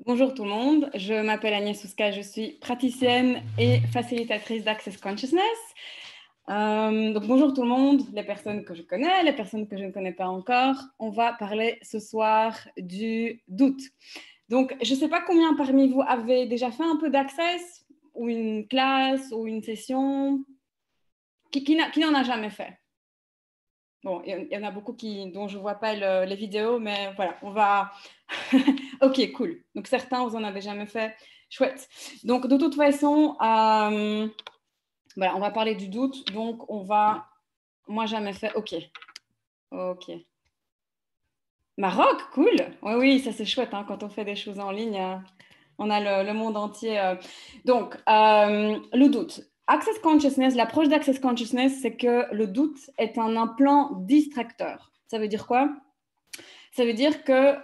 Bonjour tout le monde, je m'appelle Agnès Ouska, je suis praticienne et facilitatrice d'Access Consciousness. Donc bonjour tout le monde, les personnes que je connais, les personnes que je ne connais pas encore. On va parler ce soir du doute. Donc je ne sais pas combien parmi vous avez déjà fait un peu d'Access ou une classe ou une session. Qui n'en a jamais fait? Bon, il y en a beaucoup dont je ne vois pas les vidéos, mais voilà, on va... Ok, cool. Donc certains, vous en avez jamais fait. Chouette. Donc de toute façon, voilà, on va parler du doute. Donc on va... Moi, jamais fait. Ok. Ok. Maroc, cool. Oui, oui, ça c'est chouette hein, quand on fait des choses en ligne. On a le monde entier. Donc, le doute. Access Consciousness, l'approche d'Access Consciousness, c'est que le doute est un implant distracteur. Ça veut dire quoi? Ça veut dire que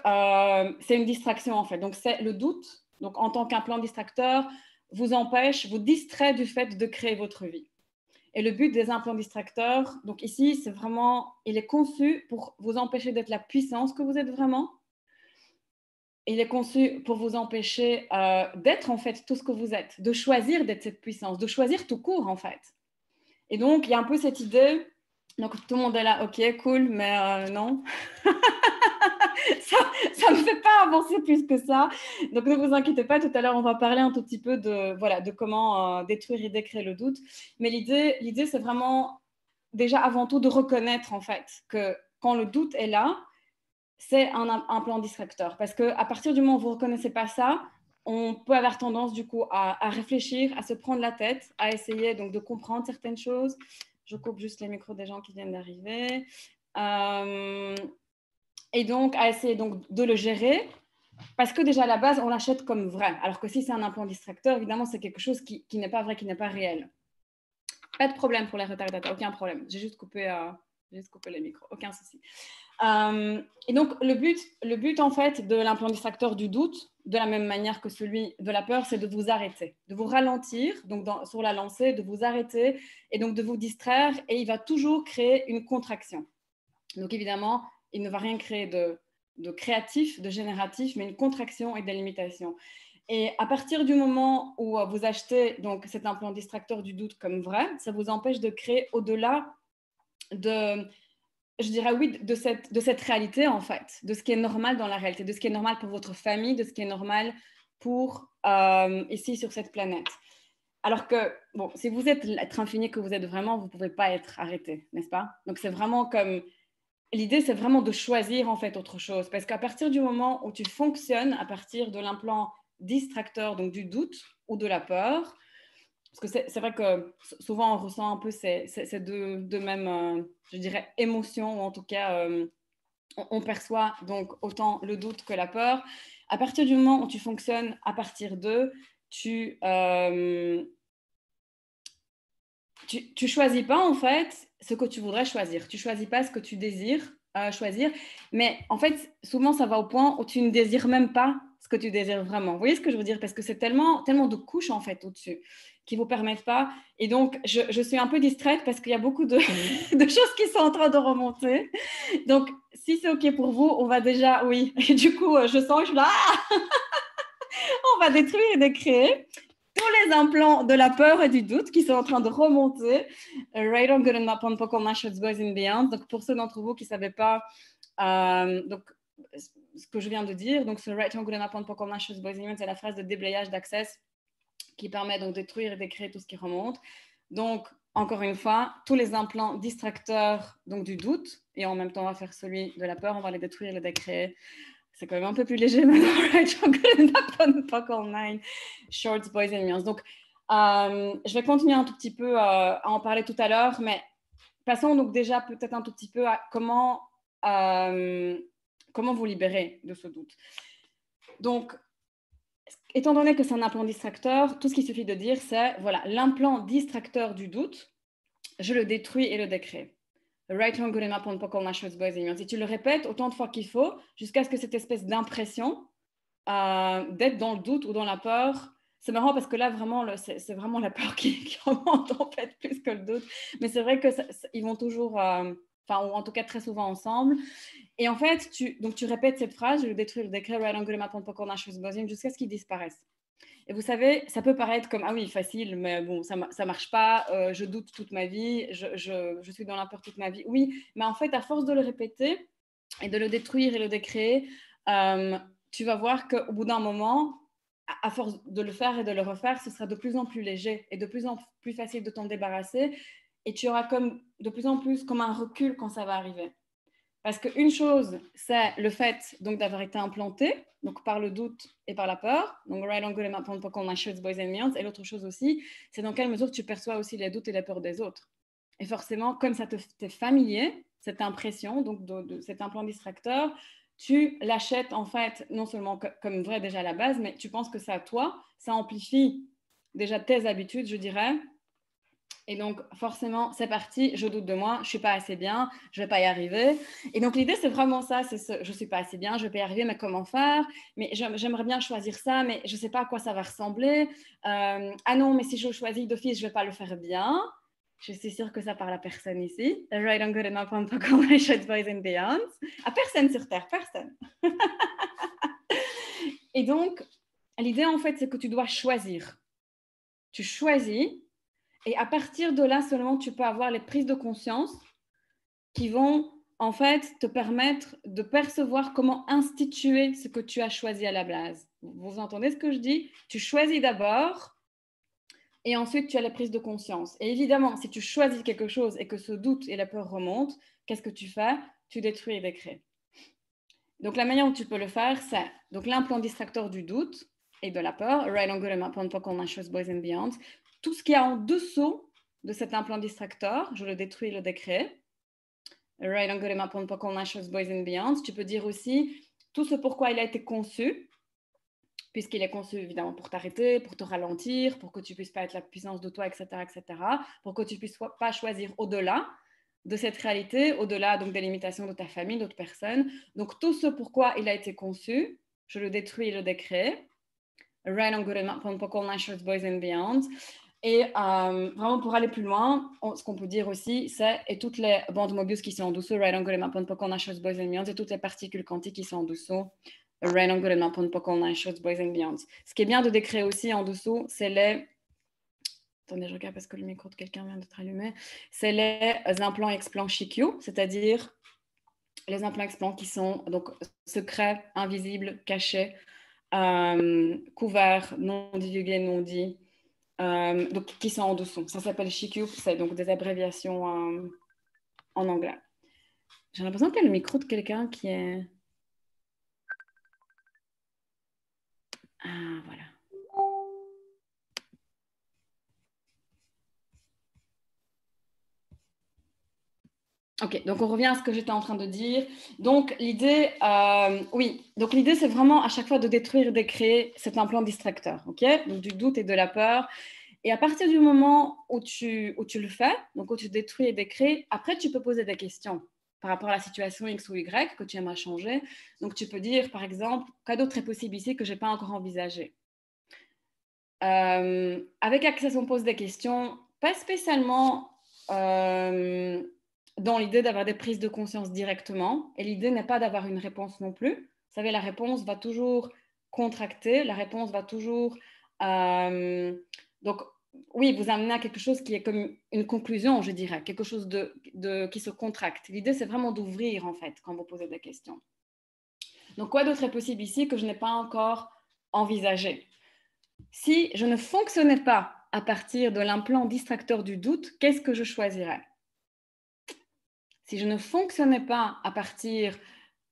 c'est une distraction en fait. Donc, c'est le doute, donc en tant qu'implant distracteur, vous empêche, vous distrait du fait de créer votre vie. Et le but des implants distracteurs, donc ici, c'est vraiment, il est conçu pour vous empêcher d'être la puissance que vous êtes vraiment. Il est conçu pour vous empêcher d'être en fait tout ce que vous êtes, de choisir d'être cette puissance, de choisir tout court en fait. Et donc, il y a un peu cette idée, donc tout le monde est là, ok, cool, mais non. ça ne me fait pas avancer plus que ça. Donc, ne vous inquiétez pas, tout à l'heure, on va parler un tout petit peu de comment détruire et décréer le doute. Mais l'idée, c'est vraiment déjà avant tout de reconnaître en fait que quand le doute est là, c'est un plan distracteur. Parce qu'à partir du moment où vous ne reconnaissez pas ça, on peut avoir tendance du coup à réfléchir, à se prendre la tête, à essayer donc de comprendre certaines choses. Je coupe juste les micros des gens qui viennent d'arriver. Et donc, à essayer donc de le gérer, parce que déjà à la base, on l'achète comme vrai. Alors que si c'est un implant distracteur, évidemment, c'est quelque chose qui n'est pas vrai, qui n'est pas réel. Pas de problème pour les retardataires, aucun problème. J'ai juste coupé les micros, aucun souci. Et donc, le but en fait de l'implant distracteur du doute, de la même manière que celui de la peur, c'est de vous arrêter, de vous ralentir, donc sur la lancée, de vous arrêter et donc de vous distraire, et il va toujours créer une contraction. Donc évidemment, il ne va rien créer de créatif, de génératif, mais une contraction et des limitations. Et à partir du moment où vous achetez donc cet implant distracteur du doute comme vrai, ça vous empêche de créer au-delà de, je dirais oui, de cette réalité en fait, de ce qui est normal dans la réalité, de ce qui est normal pour votre famille, de ce qui est normal pour ici sur cette planète. Alors que, bon, si vous êtes l'être infini que vous êtes vraiment, vous ne pouvez pas être arrêté, n'est-ce pas? Donc c'est vraiment comme... L'idée, c'est vraiment de choisir en fait autre chose. Parce qu'à partir du moment où tu fonctionnes à partir de l'implant distracteur, donc du doute ou de la peur, parce que c'est vrai que souvent on ressent un peu ces deux mêmes, je dirais, émotions, ou en tout cas, on perçoit donc autant le doute que la peur. À partir du moment où tu fonctionnes à partir d'eux, tu choisis pas en fait ce que tu voudrais choisir. Tu choisis pas ce que tu désires choisir. Mais en fait, souvent, ça va au point où tu ne désires même pas ce que tu désires vraiment. Vous voyez ce que je veux dire? Parce que c'est tellement de couches en fait au-dessus qui vous permettent pas. Et donc, je suis un peu distraite parce qu'il y a beaucoup de, de choses qui sont en train de remonter. Donc, si c'est OK pour vous, on va déjà, oui. Et du coup, je sens, je suis là, on va détruire et décréer tous les implants de la peur et du doute qui sont en train de remonter. Right on good and up on Poco Mashots Boys in Beyond. Donc, pour ceux d'entre vous qui ne savaient pas donc, ce que je viens de dire, donc ce Right on good and up on Poco Mashots Boys in Beyond, c'est la phrase de déblayage d'Access qui permet donc de détruire et d'écrire tout ce qui remonte. Donc, encore une fois, tous les implants distracteurs donc du doute, et en même temps, on va faire celui de la peur, on va les détruire, les décréer. C'est quand même un peu plus léger maintenant. Right, I'm good and up on nine shorts, boys and girls. Donc, je vais continuer un tout petit peu à en parler tout à l'heure, mais passons donc déjà peut-être un tout petit peu à comment vous libérer de ce doute. Donc, étant donné que c'est un implant distracteur, tout ce qu'il suffit de dire, c'est, voilà, l'implant distracteur du doute, je le détruis et le décrée. Right on good and up on Poco Mashots Boys and girls. Et tu le répètes autant de fois qu'il faut jusqu'à ce que cette espèce d'impression d'être dans le doute ou dans la peur. C'est marrant parce que là, vraiment, c'est vraiment la peur qui remonte en fait plus que le doute. Mais c'est vrai qu'ils vont toujours enfin, ou en tout cas très souvent ensemble. Et en fait, tu répètes cette phrase, je le détruis, le décret, jusqu'à ce qu'il disparaisse. Et vous savez, ça peut paraître comme, ah oui, facile, mais bon, ça ne marche pas, je doute toute ma vie, je suis dans la peur toute ma vie. Oui, mais en fait, à force de le répéter et de le détruire et le décréer, tu vas voir qu'au bout d'un moment, à force de le faire et de le refaire, ce sera de plus en plus léger et de plus en plus facile de t'en débarrasser. Et tu auras comme, de plus en plus comme un recul quand ça va arriver. Parce qu'une chose, c'est le fait donc d'avoir été implanté, donc par le doute et par la peur. Donc, right on good and boys and millions. Et l'autre chose aussi, c'est dans quelle mesure tu perçois aussi les doutes et les peurs des autres. Et forcément, comme ça t'est familier, cette impression, donc de cet implant distracteur, tu l'achètes en fait non seulement comme vrai déjà à la base, mais tu penses que c'est à toi, ça amplifie déjà tes habitudes, je dirais. Et donc, forcément, c'est parti, je doute de moi, je ne suis pas assez bien, je ne vais pas y arriver. Et donc, l'idée, c'est vraiment ça, je ne suis pas assez bien, je ne vais pas y arriver, mais comment faire? Mais j'aimerais bien choisir ça, mais je ne sais pas à quoi ça va ressembler. Ah non, mais si je choisis d'office, je ne vais pas le faire bien. Je suis sûre que ça parle à personne ici. Right on good enough, on boys and beyond. À personne sur Terre, personne. Et donc, l'idée, en fait, c'est que tu dois choisir. Tu choisis. Et à partir de là seulement, tu peux avoir les prises de conscience qui vont en fait te permettre de percevoir comment instituer ce que tu as choisi à la base. Vous entendez ce que je dis? Tu choisis d'abord et ensuite tu as les prises de conscience. Et évidemment, si tu choisis quelque chose et que ce doute et la peur remontent, qu'est-ce que tu fais? Tu détruis et décrées. Donc la manière dont tu peux le faire, c'est donc l'implant distracteur du doute et de la peur, right on good and boys and beyond. Tout ce qui est en dessous de cet implant distracteur, je le détruis, le décret. Right on good and boys and beyond. Tu peux dire aussi tout ce pourquoi il a été conçu, puisqu'il est conçu évidemment pour t'arrêter, pour te ralentir, pour que tu puisses pas être la puissance de toi, etc., pour que tu puisses pas choisir au-delà de cette réalité, au-delà donc des limitations de ta famille, d'autres personnes. Donc tout ce pourquoi il a été conçu, je le détruis et le décret. Right on good and boys and beyond. Et vraiment pour aller plus loin, ce qu'on peut dire aussi, c'est et toutes les bandes Mobius qui sont en dessous, right on good and boys and beyond, et toutes les particules quantiques qui sont en dessous, right on good and boys and beyond. Ce qui est bien de décrire aussi en dessous, c'est les... Attendez, je regarde parce que le micro de quelqu'un vient d'être allumé. C'est les implants explants Shikyu, c'est-à-dire les implants explants qui sont donc secrets, invisibles, cachés, couverts, non divulgués, non dits, donc, qui sont en dessous. Ça s'appelle Shikyu, c'est donc des abréviations en anglais. J'ai l'impression qu'il y a le micro de quelqu'un qui est... Ah, voilà. Ok, donc on revient à ce que j'étais en train de dire. Donc l'idée, oui, donc l'idée c'est vraiment à chaque fois de détruire, de créer cet implant distracteur, ok? Donc du doute et de la peur. Et à partir du moment où tu le fais, donc où tu détruis et décrées, après tu peux poser des questions par rapport à la situation X ou Y que tu aimerais changer. Donc tu peux dire, par exemple, quoi d'autre est possible ici que je n'ai pas encore envisagé? Avec Access, on pose des questions, pas spécialement dans l'idée d'avoir des prises de conscience directement. Et l'idée n'est pas d'avoir une réponse non plus. Vous savez, la réponse va toujours contracter, la réponse va toujours... donc, oui, vous amener à quelque chose qui est comme une conclusion, je dirais, quelque chose qui se contracte. L'idée, c'est vraiment d'ouvrir, en fait, quand vous posez des questions. Donc, quoi d'autre est possible ici que je n'ai pas encore envisagé? Si je ne fonctionnais pas à partir de l'implant distracteur du doute, qu'est-ce que je choisirais? Si je ne fonctionnais pas à partir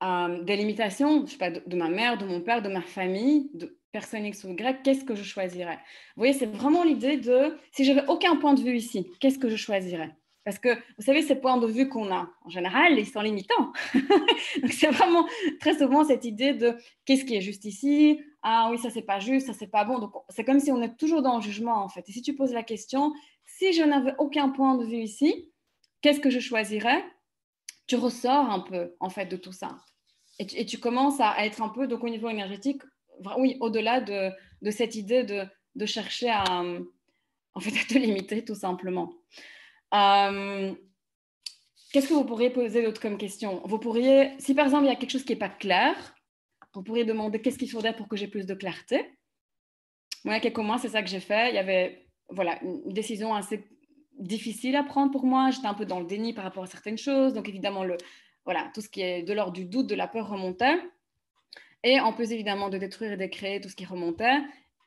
des limitations, je sais pas, de ma mère, de mon père, de ma famille, de personne X ou Y, qu'est-ce que je choisirais? Vous voyez, c'est vraiment l'idée de, si j'avais aucun point de vue ici, qu'est-ce que je choisirais? Parce que, vous savez, ces points de vue qu'on a, en général, ils sont limitants. Donc, c'est vraiment très souvent cette idée de qu'est-ce qui est juste ici? Ah oui, ça, c'est pas juste, ça, c'est pas bon. Donc, c'est comme si on est toujours dans le jugement, en fait. Et si tu poses la question, si je n'avais aucun point de vue ici, qu'est-ce que je choisirais? Tu ressors un peu, en fait, de tout ça. Et tu commences à être un peu, donc au niveau énergétique, oui, au-delà de cette idée de chercher en fait, à te limiter, tout simplement. qu'est-ce que vous pourriez poser d'autre comme question? Vous pourriez, si par exemple il y a quelque chose qui n'est pas clair, vous pourriez demander qu'est-ce qu'il faudrait pour que j'ai plus de clarté. Moi, il y a quelques mois, c'est ça que j'ai fait. Il y avait voilà, une décision assez difficile à prendre pour moi. J'étais un peu dans le déni par rapport à certaines choses. Donc évidemment, voilà, tout ce qui est de l'ordre du doute, de la peur remontait. Et en plus évidemment de détruire et de créer tout ce qui remontait,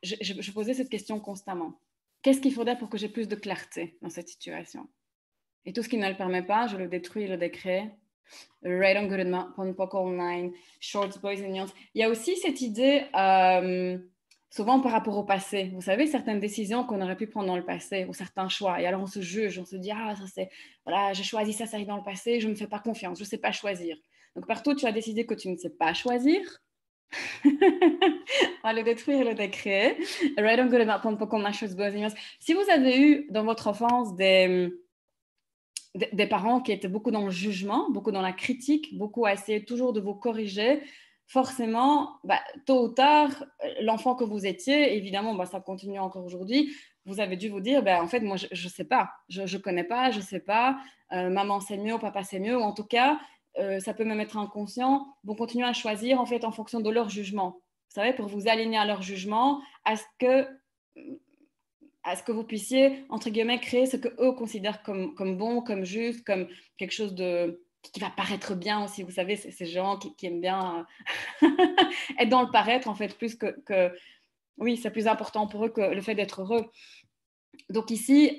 je posais cette question constamment. Qu'est-ce qu'il faudrait pour que j'ai plus de clarté dans cette situation? Et tout ce qui ne le permet pas, je le détruis et le décrée. Right on good on poco online, shorts, boys and youngs. Il y a aussi cette idée, souvent par rapport au passé. Vous savez, certaines décisions qu'on aurait pu prendre dans le passé, ou certains choix. Et alors on se juge, on se dit, ah, ça c'est, voilà, j'ai choisi ça, ça arrive dans le passé, je ne me fais pas confiance, je ne sais pas choisir. Donc partout, tu as décidé que tu ne sais pas choisir. On va le détruire et le décréer. Right on good on poco online, shorts, boys and youngs. Si vous avez eu dans votre enfance des parents qui étaient beaucoup dans le jugement, beaucoup dans la critique, beaucoup à essayer toujours de vous corriger, forcément, tôt ou tard, l'enfant que vous étiez, évidemment, ça continue encore aujourd'hui, vous avez dû vous dire, en fait, moi, je ne sais pas, je ne connais pas, je ne sais pas, maman c'est mieux, papa c'est mieux, ou en tout cas, ça peut même être inconscient, vont continuer à choisir en fait en fonction de leur jugement. Vous savez, pour vous aligner à leur jugement, à ce que vous puissiez, entre guillemets, créer ce qu'eux considèrent comme bon, comme juste, comme quelque chose qui va paraître bien aussi. Vous savez, ces gens qui aiment bien être dans le paraître, en fait, plus que... Oui, c'est plus important pour eux que le fait d'être heureux. Donc ici,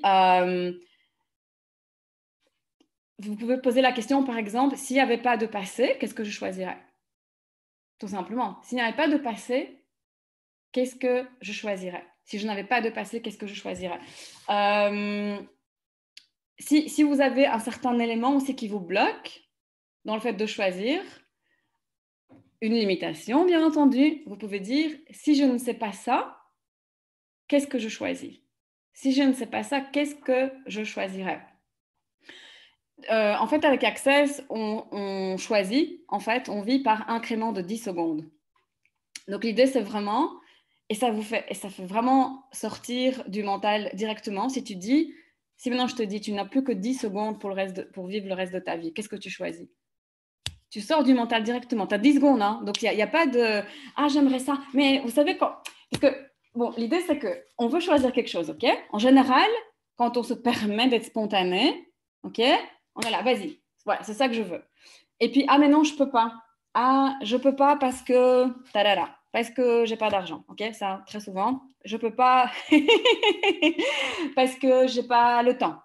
vous pouvez poser la question, par exemple, s'il n'y avait pas de passé, qu'est-ce que je choisirais? Tout simplement. S'il n'y avait pas de passé, qu'est-ce que je choisirais? Si je n'avais pas de passé, qu'est-ce que je choisirais? Si vous avez un certain élément aussi qui vous bloque dans le fait de choisir, une limitation, bien entendu, vous pouvez dire, si je ne sais pas ça, qu'est-ce que je choisis? Si je ne sais pas ça, qu'est-ce que je choisirais? En fait, avec Access, on choisit, en fait, on vit par incrément de 10 secondes. Donc, l'idée, c'est vraiment, et ça fait vraiment sortir du mental directement. Si maintenant je te dis, tu n'as plus que 10 secondes pour vivre le reste de ta vie, qu'est-ce que tu choisis? Tu sors du mental directement. Tu as 10 secondes, hein, donc il n'y a pas de « Ah, j'aimerais ça ». Mais vous savez, parce que, bon, l'idée, c'est qu'on veut choisir quelque chose, OK? En général, quand on se permet d'être spontané, OK? On est là, vas-y, voilà, c'est ça que je veux. Et puis, ah, mais non, je ne peux pas. Ah, je ne peux pas parce que... Parce que j'ai pas d'argent, OK? Ça, très souvent. Je ne peux pas parce que j'ai pas le temps.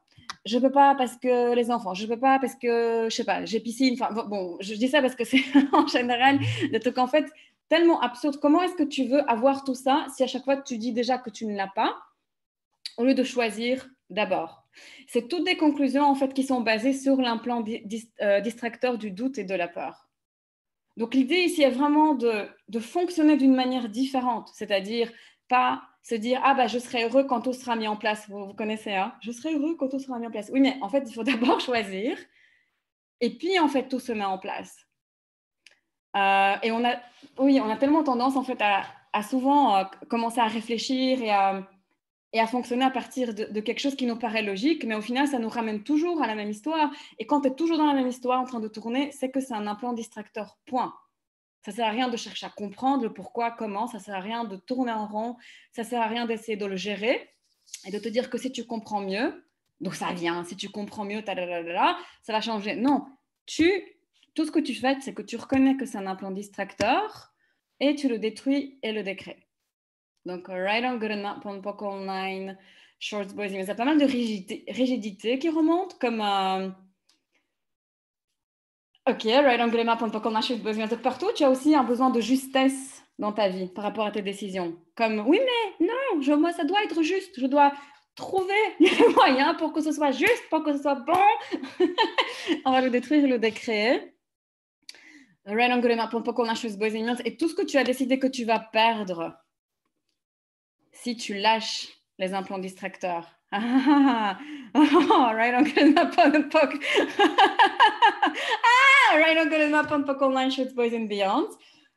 Je peux pas parce que les enfants, je peux pas parce que, je sais pas, j'ai piscine. Enfin, bon, je dis ça parce que c'est en général des trucs en fait tellement absurdes. Comment est-ce que tu veux avoir tout ça si à chaque fois tu dis déjà que tu ne l'as pas, au lieu de choisir d'abord? C'est toutes des conclusions en fait qui sont basées sur l'implant distracteur du doute et de la peur. Donc l'idée ici est vraiment de fonctionner d'une manière différente, c'est-à-dire pas se dire « Ah, je serai heureux quand tout sera mis en place ». Vous connaissez, hein? Je serai heureux quand tout sera mis en place. Oui, mais en fait, il faut d'abord choisir et puis, en fait, tout se met en place. Et on a tellement tendance, en fait, à souvent commencer à réfléchir et à fonctionner à partir de quelque chose qui nous paraît logique, mais au final, ça nous ramène toujours à la même histoire. Et quand tu es toujours dans la même histoire en train de tourner, c'est que c'est un implant distracteur, point. Ça ne sert à rien de chercher à comprendre le pourquoi, comment, ça ne sert à rien de tourner en rond, ça ne sert à rien d'essayer de le gérer et de te dire que si tu comprends mieux, donc ça vient, si tu comprends mieux, ça va changer. Non, tout ce que tu fais, c'est que tu reconnais que c'est un implant distracteur et tu le détruis et le décrées. Donc, right on good enough, POC online, shorts, boys, il y a pas mal de rigidité qui remonte, comme... Ok, right on good enough, POC online, shorts, boys, de partout. Tu as aussi un besoin de justesse dans ta vie par rapport à tes décisions. Comme, oui, mais non, moi, ça doit être juste. Je dois trouver les moyens pour que ce soit juste, pour que ce soit bon. On va le détruire et le décréer. Right on good enough, POC online, shorts, boys, et tout ce que tu as décidé que tu vas perdre si tu lâches les implants distracteurs. Right on good enough, POC. Right on good enough, POC online, shorts, boys and beyond.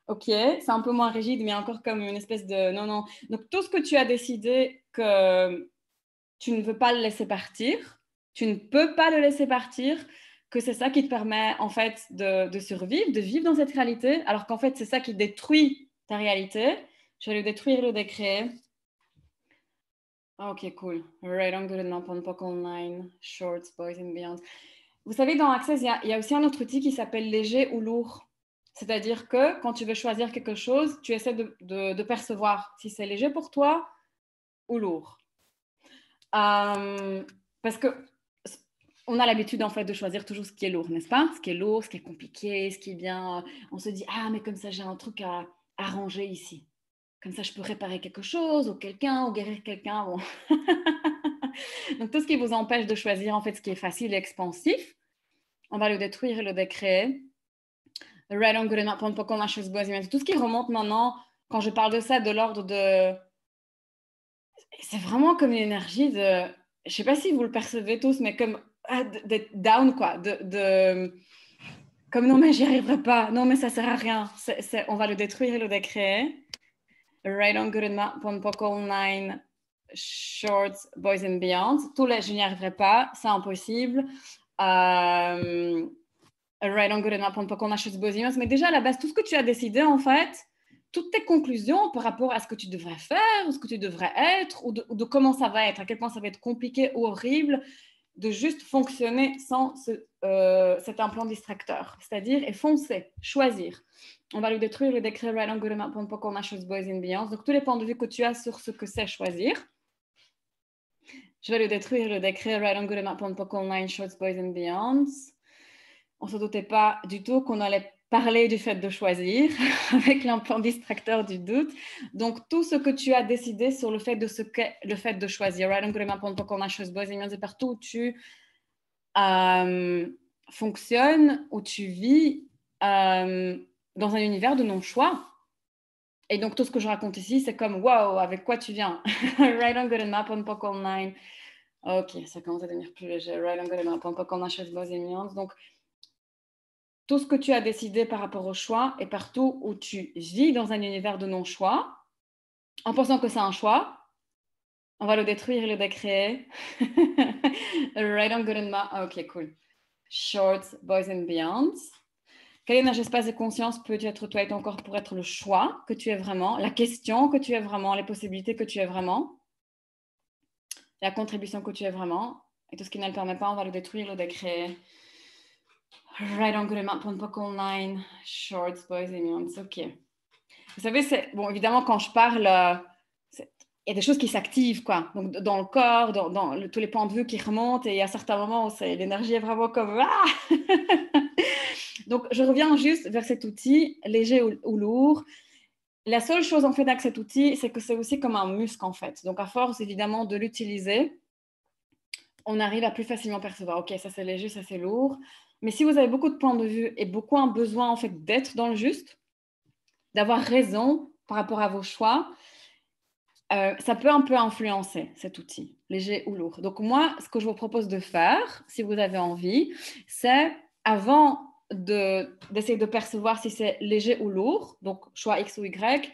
Ok, c'est un peu moins rigide, mais encore comme une espèce de non. Donc, tout ce que tu as décidé que tu ne veux pas le laisser partir, tu ne peux pas le laisser partir, que c'est ça qui te permet en fait de survivre, de vivre dans cette réalité, alors qu'en fait c'est ça qui détruit ta réalité. Je vais le détruire, le décréer. Ok, cool. Right on, good enough, on poke online, shorts, boys and beyond. Vous savez, dans Access, il y a aussi un autre outil qui s'appelle léger ou lourd. C'est-à-dire que quand tu veux choisir quelque chose, tu essaies de percevoir si c'est léger pour toi ou lourd. Parce que on a l'habitude en fait de choisir toujours ce qui est lourd, n'est-ce pas? Ce qui est lourd, ce qui est compliqué, ce qui est bien. On se dit ah mais comme ça j'ai un truc à arranger ici. Comme ça je peux réparer quelque chose ou quelqu'un ou guérir quelqu'un. Bon. Donc tout ce qui vous empêche de choisir en fait ce qui est facile et expansif, on va le détruire et le décréer. Right on, good enough, on peut qu'on a chose boise. Tout ce qui remonte maintenant, quand je parle de ça, de l'ordre de. C'est vraiment comme une énergie de. Je sais pas si vous le percevez tous, mais comme d'être down, quoi. Comme non, mais j'y arriverai pas. Non, mais ça sert à rien. On va le détruire et le décréer. Right on, good enough, on peut qu'on a shorts, boys and beyond. Tous les je n'y arriverai pas, c'est impossible. Right on, good enough, on peut qu'on a chose boys and beyond. Mais déjà, à la base, tout ce que tu as décidé, en fait, toutes tes conclusions par rapport à ce que tu devrais faire, ou ce que tu devrais être, ou de comment ça va être, à quel point ça va être compliqué ou horrible, de juste fonctionner sans cet implant distracteur. C'est-à-dire, et foncer, choisir. On va le détruire, le décrire, right on, good enough, on peut qu'on a chose boys and beyond. Donc, tous les points de vue que tu as sur ce que c'est choisir. Je vais le détruire, le décrire, right on, good enough, on peut qu'on a shorts, boys and beyond. On ne se doutait pas du tout qu'on allait parler du fait de choisir avec l'implant distracteur du doute. Donc, tout ce que tu as décidé sur le fait de ce qu'est le fait de choisir. Right? C'est partout où tu fonctionnes, où tu vis dans un univers de non-choix. Et donc, tout ce que je raconte ici, c'est comme, wow, avec quoi tu viens? Right on, good enough, on poke online. Ok, ça commence à devenir plus léger. Right on, good enough, on poke online. Donc, tout ce que tu as décidé par rapport au choix et partout où tu vis dans un univers de non-choix, en pensant que c'est un choix, on va le détruire et le décréer. Right on, good and ok, cool. Shorts, boys and beyond. Quel énergie, espace et conscience peut être toi et ton corps pour être le choix que tu es vraiment, la question que tu es vraiment, les possibilités que tu es vraiment, la contribution que tu es vraiment, et tout ce qui ne le permet pas, on va le détruire, le décréer. Right on, good and poke online, shorts, boys and beyond. Ok. Vous savez, bon, évidemment, quand je parle, il y a des choses qui s'activent, quoi. Donc, dans le corps, dans tous les points de vue qui remontent, et il y a certains moments où l'énergie est vraiment comme... Ah Donc, je reviens juste vers cet outil, léger ou lourd. La seule chose, en fait, avec cet outil, c'est que c'est aussi comme un muscle, en fait. Donc, à force, évidemment, de l'utiliser, on arrive à plus facilement percevoir, ok, ça c'est léger, ça c'est lourd. Mais si vous avez beaucoup de points de vue et beaucoup un besoin, en fait, d'être dans le juste, d'avoir raison par rapport à vos choix, ça peut un peu influencer cet outil, léger ou lourd. Donc moi, ce que je vous propose de faire, si vous avez envie, c'est avant d'essayer de percevoir si c'est léger ou lourd, donc choix X ou Y,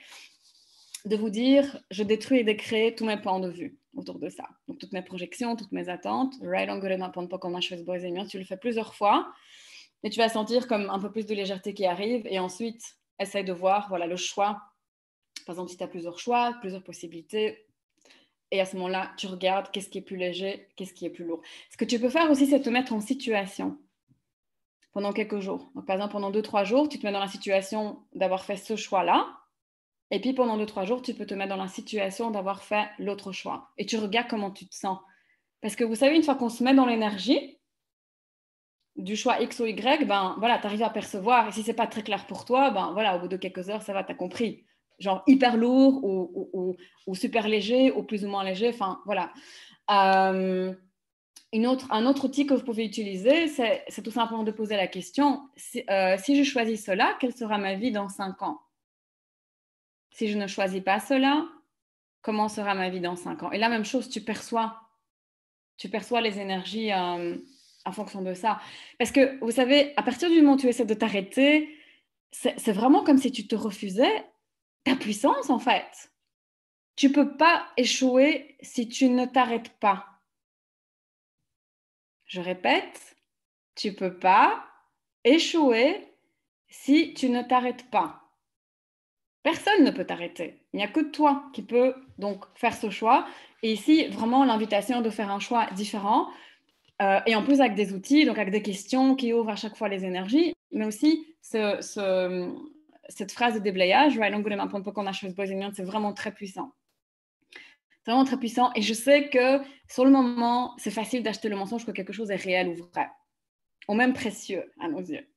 de vous dire, je détruis et décrée tous mes points de vue autour de ça. Donc toutes mes projections, toutes mes attentes, right on, good enough, pas comme boys and men, tu le fais plusieurs fois, et tu vas sentir comme un peu plus de légèreté qui arrive, et ensuite, essaye de voir, voilà, le choix. Par exemple, si tu as plusieurs choix, plusieurs possibilités, et à ce moment-là, tu regardes qu'est-ce qui est plus léger, qu'est-ce qui est plus lourd. Ce que tu peux faire aussi, c'est te mettre en situation pendant quelques jours. Donc, par exemple, pendant 2-3 jours, tu te mets dans la situation d'avoir fait ce choix-là. Et puis, pendant 2-3 jours, tu peux te mettre dans la situation d'avoir fait l'autre choix. Et tu regardes comment tu te sens. Parce que vous savez, une fois qu'on se met dans l'énergie du choix X ou Y, ben voilà, tu arrives à percevoir. Et si c'est pas très clair pour toi, ben voilà, au bout de quelques heures, ça va, tu as compris. Genre hyper lourd ou super léger ou plus ou moins léger. Enfin, voilà. Un autre outil que vous pouvez utiliser, c'est tout simplement de poser la question, si je choisis cela, quelle sera ma vie dans 5 ans? Si je ne choisis pas cela, comment sera ma vie dans 5 ans? Et la même chose, tu perçois les énergies en fonction de ça. Parce que, vous savez, à partir du moment où tu essaies de t'arrêter, c'est vraiment comme si tu te refusais ta puissance, en fait. Tu ne peux pas échouer si tu ne t'arrêtes pas. Je répète, tu ne peux pas échouer si tu ne t'arrêtes pas. Personne ne peut t'arrêter. Il n'y a que toi qui peux donc faire ce choix. Et ici, vraiment, l'invitation de faire un choix différent. Et en plus, avec des outils, donc avec des questions qui ouvrent à chaque fois les énergies, mais aussi cette phrase de déblayage, right, c'est vraiment très puissant. C'est vraiment très puissant. Et je sais que sur le moment, c'est facile d'acheter le mensonge que quelque chose est réel ou vrai, ou même précieux à nos yeux.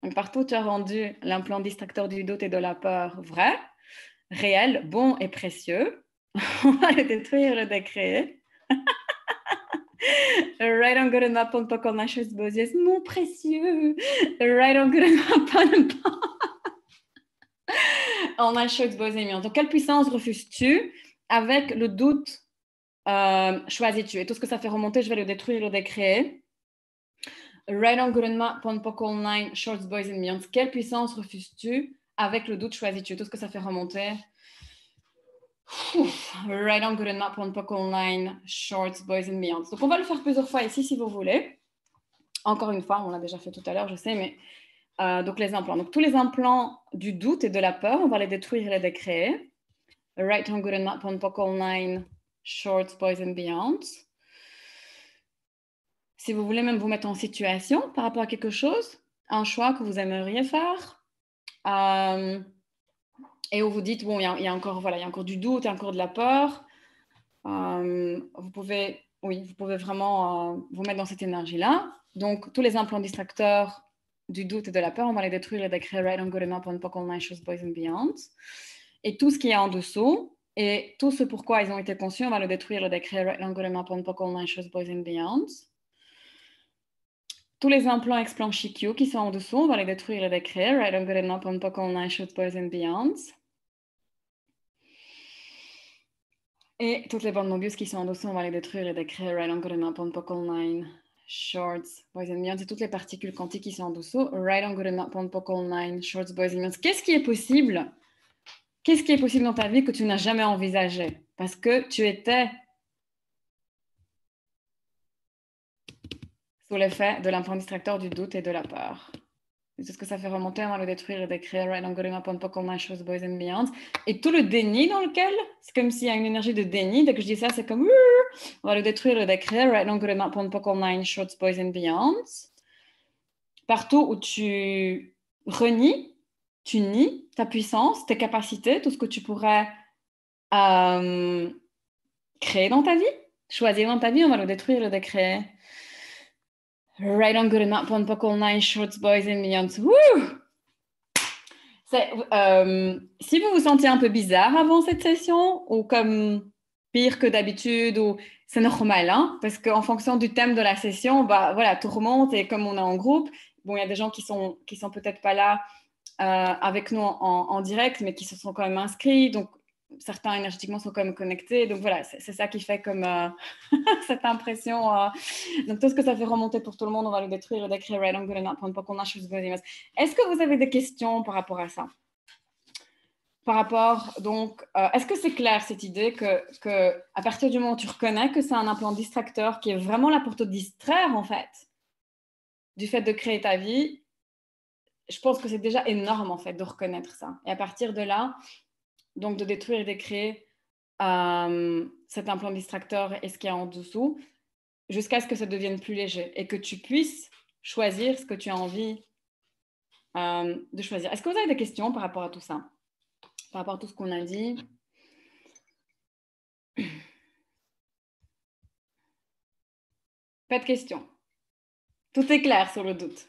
Donc, partout, tu as rendu l'implant distracteur du doute et de la peur vrai, réel, bon et précieux. On va le détruire, le décréer. Right on good enough, pas qu'on a chose bosses, mon précieux. Right on good enough, pas. On a chose bosses. Donc, quelle puissance refuses-tu avec le doute? Choisis-tu. Et tout ce que ça fait remonter, je vais le détruire, le décréer. Right on good enough, pas online, shorts boys and beyond. Quelle puissance refuses-tu avec le doute? Choisis-tu. Tout ce que ça fait remonter. Right on good enough, pas online, shorts boys and beyond. Donc, on va le faire plusieurs fois ici si vous voulez. Encore une fois, on l'a déjà fait tout à l'heure, je sais, mais donc les implants. Donc tous les implants du doute et de la peur, on va les détruire et les décréer. Right on good and map on pock online, shorts, boys and beyond. Si vous voulez même vous mettre en situation par rapport à quelque chose, un choix que vous aimeriez faire, et où vous dites, bon, il y a encore du doute, il y a encore de la peur, vous pouvez vraiment vous mettre dans cette énergie-là. Donc, tous les implants distracteurs du doute et de la peur, on va les détruire et décrire right on good enough on pock online shows boys and beyond. Et tout ce qui est en dessous, et tout ce pourquoi ils ont été conçus, on va le détruire et décrire right on good enough on pock online shows boys and beyond. Tous les implants explants Shikyu qui sont en dessous, on va les détruire et décrire right on good enough on pock online shows boys and beyond. Et toutes les bandes Mobius qui sont en dessous, on va les détruire et décrire right on good enough on pock online shorts, boys and beyond. C'est toutes les particules quantiques qui sont en dessous. Right on good enough on pock online shorts, boys and beyond. Qu'est-ce qui est possible? Qu'est-ce qui est possible dans ta vie que tu n'as jamais envisagé? Parce que tu étais sous l'effet de l'implant distracteur du doute et de la peur. C'est ce que ça fait remonter, on va le détruire et décrire right on good enough on pock online shorts, boys and beyond. Et tout le déni dans lequel, c'est comme s'il y a une énergie de déni. Dès que je dis ça, c'est comme on va le détruire et décrire right on good enough on pock online shorts, boys and beyond. Partout où tu renies, tu nies ta puissance, tes capacités, tout ce que tu pourrais créer dans ta vie, choisir dans ta vie, on va le détruire, le décréer. Right on good enough on pock online shorts, boys and beyond. Si vous vous sentiez un peu bizarre avant cette session ou comme pire que d'habitude, ou c'est normal, hein, parce qu'en fonction du thème de la session, bah, voilà, tout remonte et comme on est en groupe, bon, il y a des gens qui sont peut-être pas là avec nous en direct, mais qui se sont quand même inscrits, donc certains énergétiquement sont quand même connectés, donc voilà, c'est ça qui fait comme cette impression. Donc tout ce que ça fait remonter pour tout le monde, on va le détruire, le décrire, right on good enough, on qu'on a chose. Est-ce que vous avez des questions par rapport à ça? Par rapport, donc, est-ce que c'est clair cette idée que à partir du moment où tu reconnais que c'est un implant distracteur qui est vraiment là pour te distraire en fait du fait de créer ta vie, je pense que c'est déjà énorme en fait de reconnaître ça. Et à partir de là, donc de détruire et de créer cet implant distracteur et ce qu'il y a en dessous, jusqu'à ce que ça devienne plus léger et que tu puisses choisir ce que tu as envie de choisir. Est-ce que vous avez des questions par rapport à tout ça? Par rapport à tout ce qu'on a dit? Pas de questions. Tout est clair sur le doute.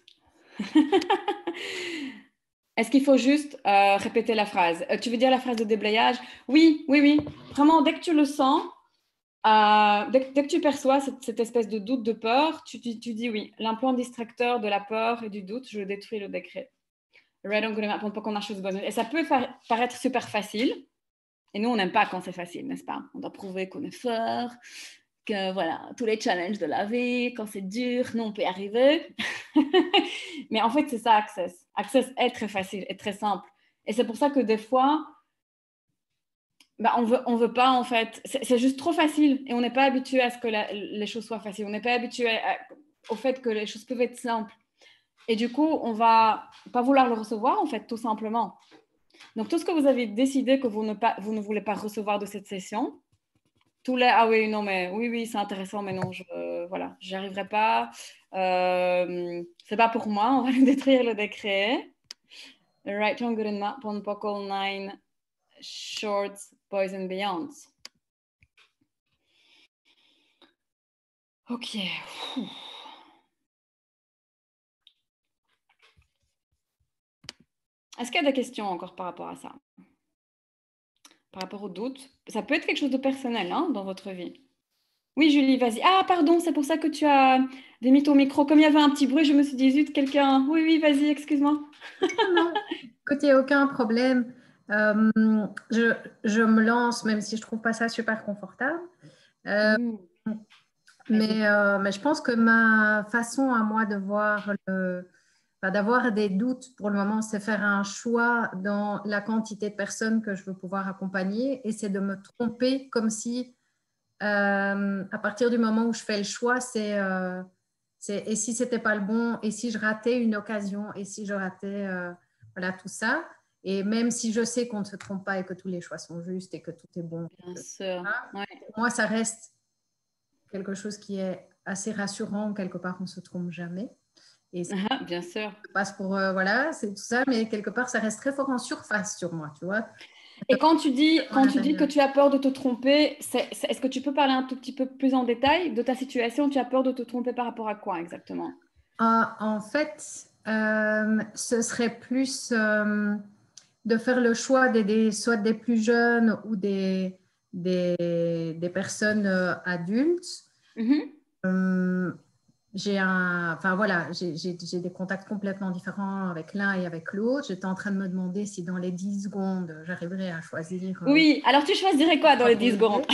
Est-ce qu'il faut juste répéter la phrase? Tu veux dire la phrase de déblayage? Oui, oui, oui. Vraiment, dès que tu le sens, dès que tu perçois cette espèce de doute, de peur, tu dis oui. L'implant distracteur de la peur et du doute, je le détruis, le décret. Et ça peut paraître super facile. Et nous, on n'aime pas quand c'est facile, n'est-ce pas? On doit prouver qu'on est fort, que voilà, tous les challenges de la vie, quand c'est dur, nous, on peut y arriver. Mais en fait, c'est ça, Access. Access est très facile, est très simple. Et c'est pour ça que des fois, bah, on veut pas, en fait. C'est juste trop facile. Et on n'est pas habitué à ce que les choses soient faciles. On n'est pas habitué à... au fait que les choses peuvent être simples. Et du coup, on va pas vouloir le recevoir, en fait, tout simplement. Donc, tout ce que vous avez décidé que vous ne voulez pas recevoir de cette session, tous les ah oui, non, mais oui, c'est intéressant, mais non, voilà, j'y arriverai pas. C'est pas pour moi, on va détruire le décret. The right tongue, good and map, on buckle 9 shorts, boys and beyonds. Ok. Est-ce qu'il y a des questions encore par rapport à ça? Par rapport aux doutes? Ça peut être quelque chose de personnel hein, dans votre vie. Oui, Julie, vas-y. Ah, pardon, c'est pour ça que tu as démis ton micro. Comme il y avait un petit bruit, je me suis dit, zut, quelqu'un. Oui, vas-y, excuse-moi. Non, écoute, il n'y a aucun problème. Euh, je me lance, même si je ne trouve pas ça super confortable. Mais je pense que ma façon à moi de voir d'avoir des doutes pour le moment, c'est faire un choix dans la quantité de personnes que je veux pouvoir accompagner et c'est de me tromper comme si à partir du moment où je fais le choix, et si c'était pas le bon, et si je ratais une occasion, et si je ratais voilà tout ça. Et même si je sais qu'on ne se trompe pas et que tous les choix sont justes et que tout est bon, Bien sûr. Ouais. pour moi, ça reste quelque chose qui est assez rassurant. Quelque part, on ne se trompe jamais. Et ça Bien sûr. passe pour, voilà, c'est tout ça, mais quelque part, ça reste très fort en surface sur moi, tu vois. Et quand tu dis que tu as peur de te tromper, est-ce que tu peux parler un tout petit peu plus en détail de ta situation? Tu as peur de te tromper par rapport à quoi exactement? En fait, ce serait plus de faire le choix d'aider soit des plus jeunes ou des personnes adultes. Enfin voilà, j'ai des contacts complètement différents avec l'un et avec l'autre. J'étais en train de me demander si dans les 10 secondes, j'arriverais à choisir. Oui, alors tu choisirais quoi dans les 10 secondes?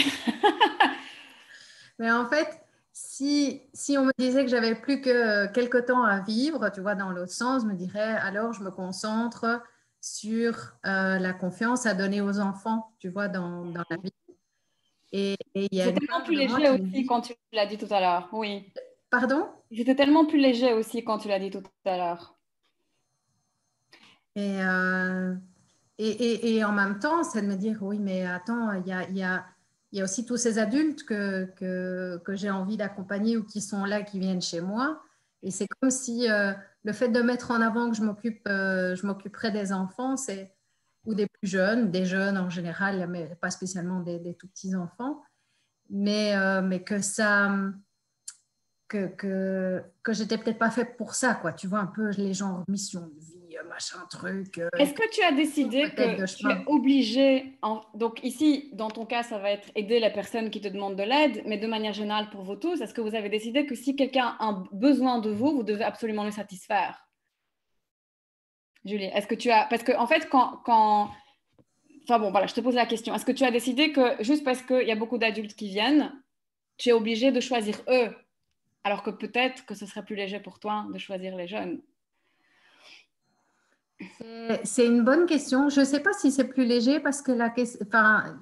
Mais en fait, si on me disait que j'avais plus que quelques temps à vivre, tu vois, dans l'autre sens, je me dirais, alors je me concentre sur la confiance à donner aux enfants, tu vois, dans la vie. Et il y a C'est une tellement part plus de moi léger qui me aussi dit, quand tu l'as dit tout à l'heure. Oui. pardon? C'était tellement plus léger aussi quand tu l'as dit tout à l'heure. Et, et en même temps, c'est de me dire, oui, mais attends, il y a aussi tous ces adultes que j'ai envie d'accompagner ou qui sont là, qui viennent chez moi. Et c'est comme si le fait de mettre en avant que je m'occuperai des enfants, ou des plus jeunes, des jeunes en général, mais pas spécialement des tout petits enfants, mais que ça, que j'étais peut-être pas faite pour ça, quoi. Tu vois, un peu les gens, mission de vie, machin, truc. Est-ce que tu as décidé Peut-être de que tu es chemin. obligé, donc ici, dans ton cas, ça va être aider les personnes qui te demandent de l'aide, mais de manière générale pour vous tous, est-ce que vous avez décidé que si quelqu'un a un besoin de vous, vous devez absolument le satisfaire? Julie, est-ce que tu as... Parce que en fait, Enfin bon, voilà, je te pose la question. Est-ce que tu as décidé que juste parce qu'il y a beaucoup d'adultes qui viennent, tu es obligé de choisir eux, alors que peut-être que ce serait plus léger pour toi de choisir les jeunes? C'est une bonne question. Je ne sais pas si c'est plus léger parce que enfin,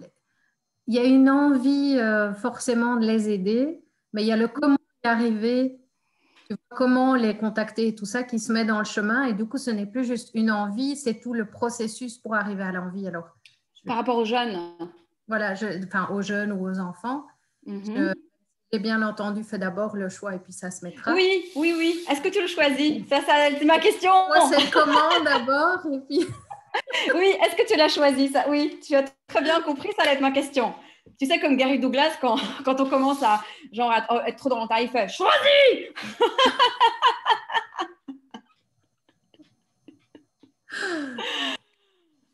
il y a une envie forcément de les aider, mais il y a le comment y arriver, tu vois, comment les contacter et tout ça qui se met dans le chemin. Et du coup, ce n'est plus juste une envie, c'est tout le processus pour arriver à l'envie. Alors, Par rapport aux jeunes? voilà, enfin, aux jeunes ou aux enfants, j'ai bien entendu, fais d'abord le choix et puis ça se mettra. Oui. Est-ce que tu le choisis? Ça, c'est ma question. Moi, c'est le comment d'abord et puis. Oui, est-ce que tu l'as choisi ça? Oui, tu as très bien compris, ça allait être ma question. Tu sais, comme Gary Douglas, quand on commence à, genre, à être trop dans le temps, il fait choisis!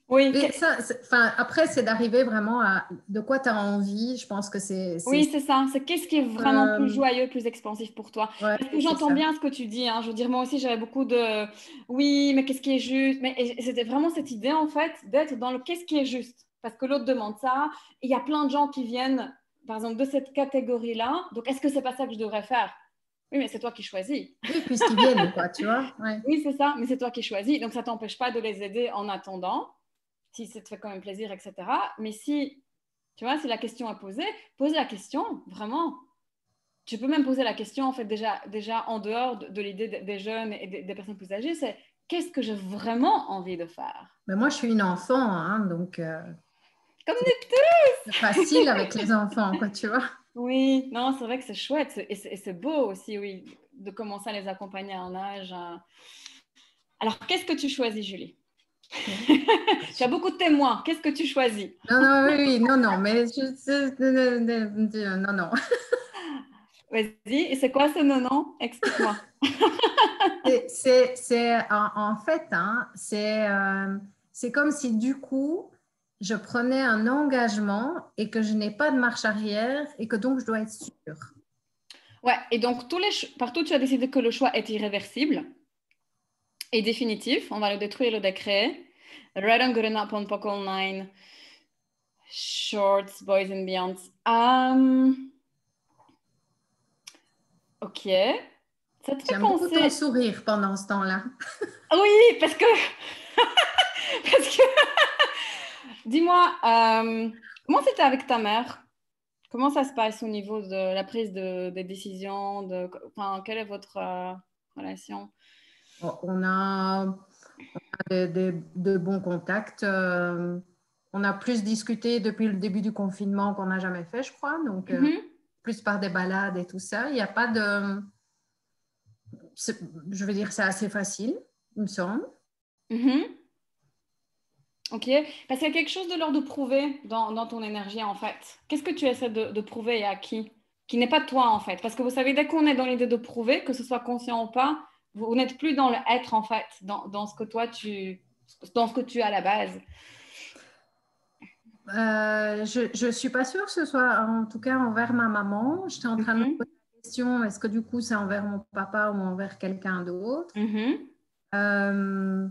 Oui, Et ça, enfin, après, c'est d'arriver vraiment à de quoi tu as envie. Je pense que oui, c'est ça. C'est qu'est-ce qui est vraiment plus euh, joyeux, plus expansif pour toi? ouais, Parce que c'est j'entends ça. bien ce que tu dis, hein. Je veux dire, moi aussi, j'avais beaucoup de oui, mais qu'est-ce qui est juste? Mais et c'était vraiment cette idée, en fait, d'être dans le qu'est-ce qui est juste? Parce que l'autre demande ça. Et il y a plein de gens qui viennent, par exemple, de cette catégorie-là. Donc, est-ce que c'est pas ça que je devrais faire? Oui, mais c'est toi qui choisis. Oui, puisqu'ils viennent, quoi, tu vois. Ouais. Oui, c'est ça, mais c'est toi qui choisis. Donc, ça ne t'empêche pas de les aider en attendant, si ça te fait quand même plaisir, etc. Mais si, tu vois, si la question est posée, pose la question, vraiment. tu peux même poser la question, en fait, déjà en dehors de l'idée des jeunes et des personnes plus âgées, c'est qu'est-ce que j'ai vraiment envie de faire? Mais moi, je suis une enfant, hein, donc Comme c'est Neptune! facile avec les enfants, quoi, tu vois. Oui, non, c'est vrai que c'est chouette et c'est beau aussi, oui, de commencer à les accompagner à un âge. Alors, qu'est-ce que tu choisis, Julie? Tu as beaucoup de témoins. Qu'est-ce que tu choisis? Non, non, oui, oui, non, non, mais non, non. Vas-y, et c'est quoi ce non-non? Explique-moi. En fait, hein, c'est comme si du coup, je prenais un engagement et que je n'ai pas de marche arrière et que donc je dois être sûre. Ouais, et donc partout tu as décidé que le choix est irréversible et définitif. On va le détruire et le décréer. Red on good enough on Pockle 9. Shorts, boys and beyonds. Ok. Ça te fait J'aime beaucoup ton penser. sourire pendant ce temps-là. Oui, parce que. Parce que. Dis-moi, comment c'était avec ta mère? Comment ça se passe au niveau de la prise des décisions enfin, quelle est votre relation? On a de bons contacts. On a plus discuté depuis le début du confinement qu'on n'a jamais fait, je crois. Donc, Mhm, plus par des balades et tout ça. Il n'y a pas de... Je veux dire, c'est assez facile, il me semble. mhm. Ok, parce qu'il y a quelque chose de l'ordre de prouver dans ton énergie en fait. Qu'est-ce que tu essaies de prouver et à qui? Qui n'est pas toi en fait. Parce que vous savez, dès qu'on est dans l'idée de prouver, que ce soit conscient ou pas, vous n'êtes plus dans le être en fait, dans ce que toi dans ce que tu as à la base. Je ne suis pas sûre que ce soit en tout cas envers ma maman. J'étais en train de me Mhm, poser la question, est-ce que du coup c'est envers mon papa ou envers quelqu'un d'autre? mhm, Euh,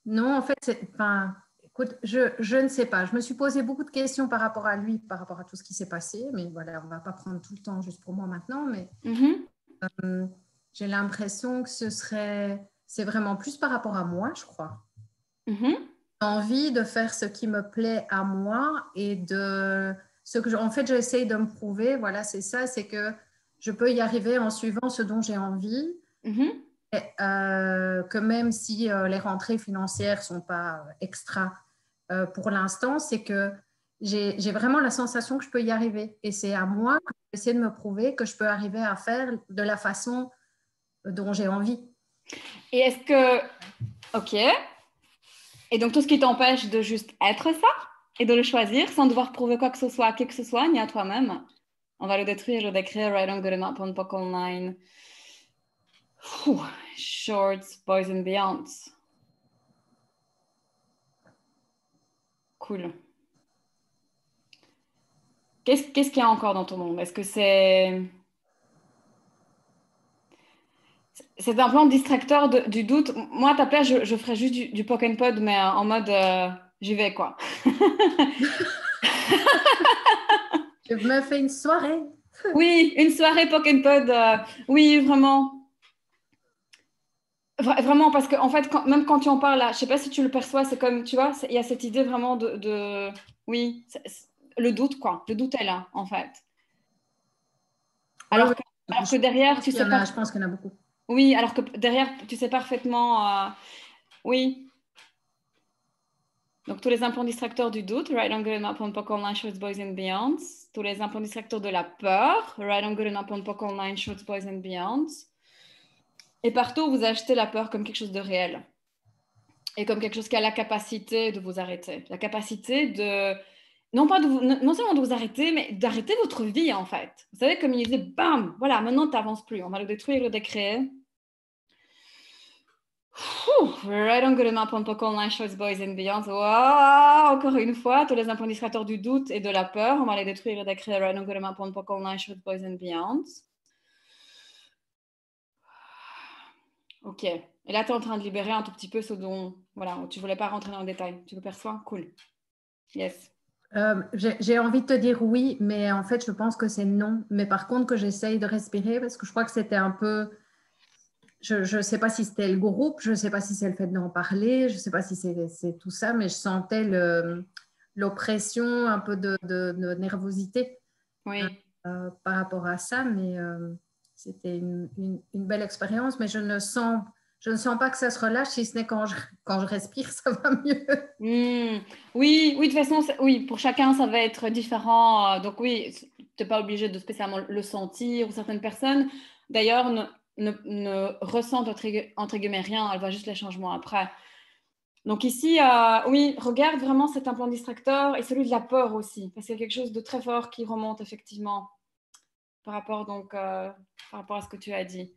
non, en fait, enfin, écoute, je ne sais pas. Je me suis posé beaucoup de questions par rapport à lui, par rapport à tout ce qui s'est passé. Mais voilà, on ne va pas prendre tout le temps juste pour moi maintenant. Mais mhm, j'ai l'impression que c'est vraiment plus par rapport à moi, je crois. mhm. Envie de faire ce qui me plaît à moi et de ce que en fait j'essaye de me prouver, voilà, c'est ça, c'est que je peux y arriver en suivant ce dont j'ai envie, Mhm. et, que même si les rentrées financières sont pas extra pour l'instant, c'est que j'ai vraiment la sensation que je peux y arriver et c'est à moi que j'essaie de me prouver que je peux arriver à faire de la façon dont j'ai envie. Et est-ce que... Ok. Et donc tout ce qui t'empêche de juste être ça et de le choisir sans devoir prouver quoi que ce soit à qui que ce soit, ni à toi-même. On va le détruire, le décrire, right on good enough on Puck Online. Shorts, boys and beyonds. Cool. Qu'est-ce qu'il y a encore dans ton monde? Est-ce que c'est un plan distracteur du doute? Moi, à ta place, je ferais juste du poke and pod, mais en mode j'y vais quoi. Je me fais une soirée. Oui, une soirée poke and pod. Oui, vraiment. Vraiment, parce qu'en fait, même quand tu en parles, là, je sais pas si tu le perçois, c'est comme, tu vois, il y a cette idée vraiment oui, le doute, quoi. Le doute est là, en fait. Oui, oui. Alors que derrière, tu sais pas, Je pense qu'il y en a beaucoup. oui, alors que derrière, tu sais parfaitement, oui. Donc, tous les implants distracteurs du doute, right on good and up on Pock Online, Shorts, Boys and Beyonds. Tous les implants distracteurs de la peur, right on good and up on Pock Online, Shorts, Boys and Beyonds. Et partout, vous achetez la peur comme quelque chose de réel. Et comme quelque chose qui a la capacité de vous arrêter. La capacité de, non pas de vous, non seulement de vous arrêter, mais d'arrêter votre vie, en fait. Vous savez, comme il disait, bam, voilà, maintenant, tu n'avances plus. On va le détruire, le décréer. Right on good enough on Pock Online, Shorts, Boys and Beyond. Wow, encore une fois, tous les administrateurs du doute et de la peur, on va les détruire, le décréer. Right on good enough on Pock Online, Shorts, Boys and Beyond. Ok. Et là, tu es en train de libérer un tout petit peu ce dont, voilà, tu ne voulais pas rentrer dans le détail. Tu le perçois? Cool. Yes. J'ai envie de te dire oui, mais en fait, je pense que c'est non. Mais par contre, que j'essaye de respirer parce que je crois que c'était un peu. Je ne sais pas si c'était le groupe, je ne sais pas si c'est le fait d'en parler, je ne sais pas si c'est tout ça, mais je sentais l'oppression, un peu de nervosité. Oui. par rapport à ça, mais c'était une belle expérience, mais je ne sens pas que ça se relâche, si ce n'est quand je respire, ça va mieux. Oui, oui, de toute façon, oui, pour chacun, ça va être différent. Donc oui, tu n'es pas obligé de spécialement le sentir, ou certaines personnes, d'ailleurs, ne ressentent entre guillemets rien, elles voient juste les changements après. Donc ici, oui, regarde vraiment cet implant distracteur et celui de la peur aussi, parce qu'il y a quelque chose de très fort qui remonte effectivement par rapport, donc, par rapport à ce que tu as dit.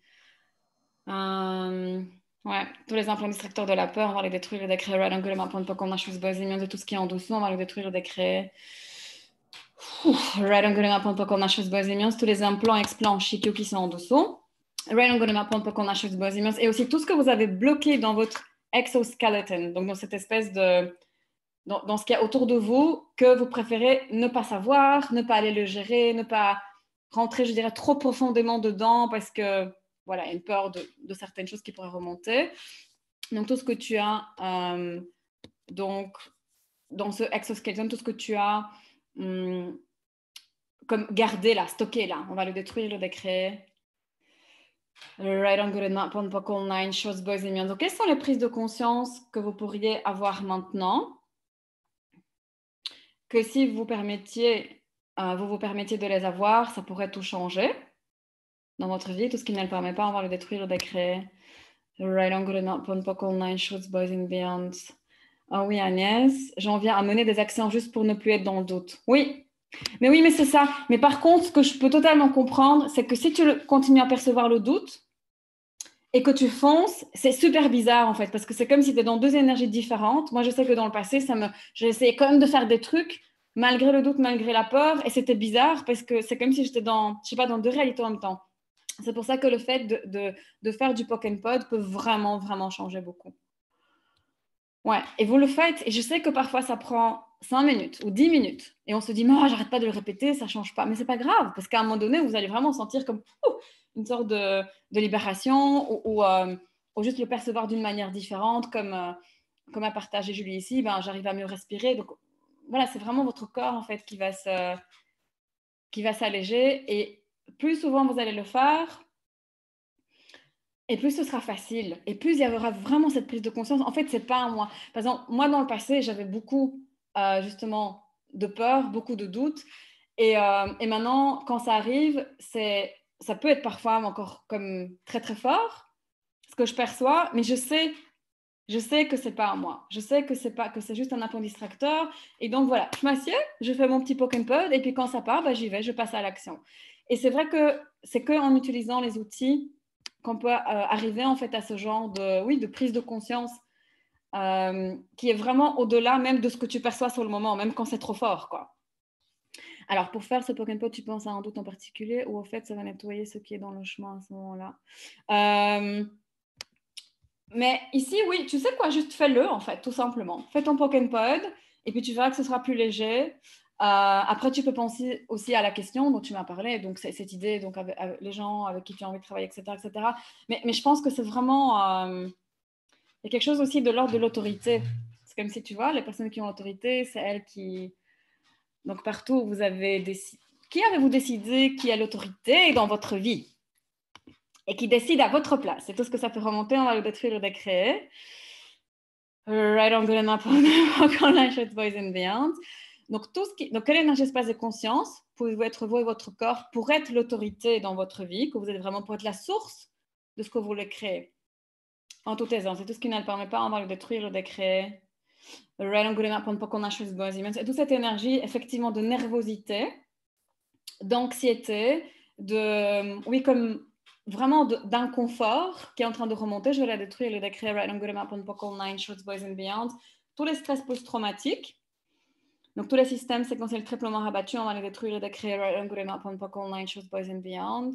Ouais, tous les implants distracteurs de la peur, on va les détruire et décréer. Right angle, ma pointe, qu'on a chose basée de tout ce qui est en dessous, on va les détruire et décréer. Right angle, ma pointe, qu'on a chose basée tous les implants, explants, chiquios qui sont en dessous. Right angle, ma pointe, qu'on a chose basée et aussi tout ce que vous avez bloqué dans votre exoskeleton, donc dans cette espèce de dans ce qu'il y a autour de vous que vous préférez ne pas savoir, ne pas aller le gérer, ne pas rentrer, je dirais, trop profondément dedans parce que voilà, il y a une peur de certaines choses qui pourraient remonter. Donc tout ce que tu as donc dans ce exoskeleton, tout ce que tu as comme gardé là, stocké là, on va le détruire, le décréer. Right on good not buckle 9 shows boys and donc quelles sont les prises de conscience que vous pourriez avoir maintenant que si vous permettiez de les avoir, ça pourrait tout changer dans votre vie. Tout ce qui ne le permet pas, on va le détruire, le décréer. Right on good not buckle 9 shows boys and beyond. Ah oui, Agnès, j'en viens à mener des actions juste pour ne plus être dans le doute. Oui, mais c'est ça. Mais par contre, ce que je peux totalement comprendre, c'est que si tu continues à percevoir le doute et que tu fonces, c'est super bizarre en fait, parce que c'est comme si tu es dans deux énergies différentes. Moi, je sais que dans le passé, j'ai essayé quand même de faire des trucs malgré le doute, malgré la peur, et c'était bizarre parce que c'est comme si j'étais dans deux réalités en même temps. C'est pour ça que le fait de faire du poke and pod peut vraiment, vraiment changer beaucoup. Ouais, et vous le faites, et je sais que parfois ça prend 5 minutes ou 10 minutes, et on se dit, mais j'arrête pas de le répéter, ça change pas. Mais c'est pas grave, parce qu'à un moment donné, vous allez vraiment sentir comme une sorte de libération, ou juste le percevoir d'une manière différente, comme a partagé Julie ici, j'arrive à mieux respirer. Donc voilà, c'est vraiment votre corps en fait qui va s'alléger, et plus souvent vous allez le faire, et plus ce sera facile, et plus il y aura vraiment cette prise de conscience. En fait, c'est pas à moi. Par exemple, moi, dans le passé, j'avais beaucoup, justement, de peur, beaucoup de doutes. Et maintenant, quand ça arrive, ça peut être parfois encore comme très, très fort, ce que je perçois, mais je sais que c'est pas à moi. Je sais que c'est juste un implant distracteur. Et donc, voilà, je m'assieds, je fais mon petit poke and pod, et puis quand ça part, j'y vais, je passe à l'action. Et c'est vrai que c'est qu'en utilisant les outils qu'on peut arriver en fait à ce genre de prise de conscience qui est vraiment au-delà même de ce que tu perçois sur le moment, même quand c'est trop fort, quoi. Alors, pour faire ce Pokémon Pot, tu penses à un doute en particulier ou au fait, ça va nettoyer ce qui est dans le chemin à ce moment-là mais ici, oui, tu sais quoi, juste fais-le en fait, tout simplement. Fais ton Pokémon Pod et puis tu verras que ce sera plus léger. Après, tu peux penser aussi à la question dont tu m'as parlé, donc cette idée, donc avec les gens avec qui tu as envie de travailler, etc. etc. Mais je pense que c'est vraiment... il y a quelque chose aussi de l'ordre de l'autorité. C'est comme si tu vois, les personnes qui ont l'autorité, c'est elles qui... Donc partout où vous avez décidé... Qui avez-vous décidé qui a l'autorité dans votre vie et qui décide à votre place? C'est tout ce que ça peut remonter, on va le détruire, le décréer. Right on good enough on lâche boys and beyond. Donc, quelle énergie, espace et conscience pouvez-vous être vous et votre corps pour être l'autorité dans votre vie, que vous êtes vraiment pour être la source de ce que vous voulez créer en toute aisance. C'est tout ce qui ne le permet pas, on va le détruire, le décréer. Right on good enough on qu'on a chose boys and beyond. Et toute cette énergie, effectivement, de nervosité, d'anxiété, oui, comme vraiment d'inconfort qui est en train de remonter, je vais la détruire, le décréer, right on good enough on call 9 shots boys and beyond. Tous les stress post-traumatiques. Donc, tous les systèmes séquentiels triplement rabattus, on va les détruire et décréer right on good enough on call 9 shots boys and beyond.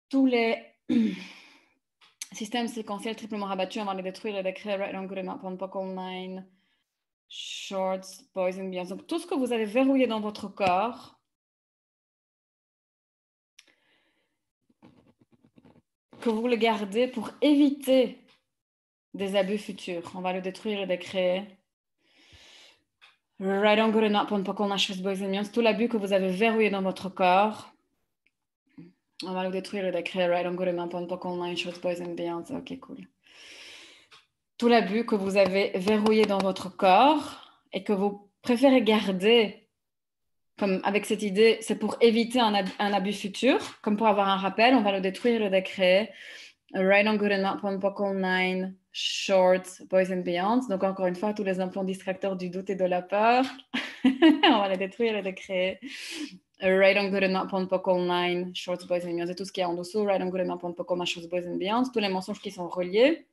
Tous les systèmes séquentiels triplement rabattus, on va les détruire et décréer right on good enough on call 9 shorts boys and beyond. Donc, tout ce que vous avez verrouillé dans votre corps, que vous le gardez pour éviter des abus futurs. On va le détruire et le décréer. Right on good enough pour qu'on chose boys and millions. Tout l'abus que vous avez verrouillé dans votre corps. On va le détruire, le décret. Right on good enough pour qu'on a une chose boys and millions. Ok, cool. Tout l'abus que vous avez verrouillé dans votre corps et que vous préférez garder, comme avec cette idée, c'est pour éviter un abus futur, comme pour avoir un rappel, on va le détruire, le décret. Right on good enough on Pockle 9, short, boys and beyond. Donc encore une fois, tous les implants distracteurs du doute et de la peur, on va les détruire, les décréer. Right on good enough on Pockle 9, short, boys and beyond. Et tout ce qui est en dessous, right on good enough on Pockle 9, short, boys and beyond. Tous les mensonges qui sont reliés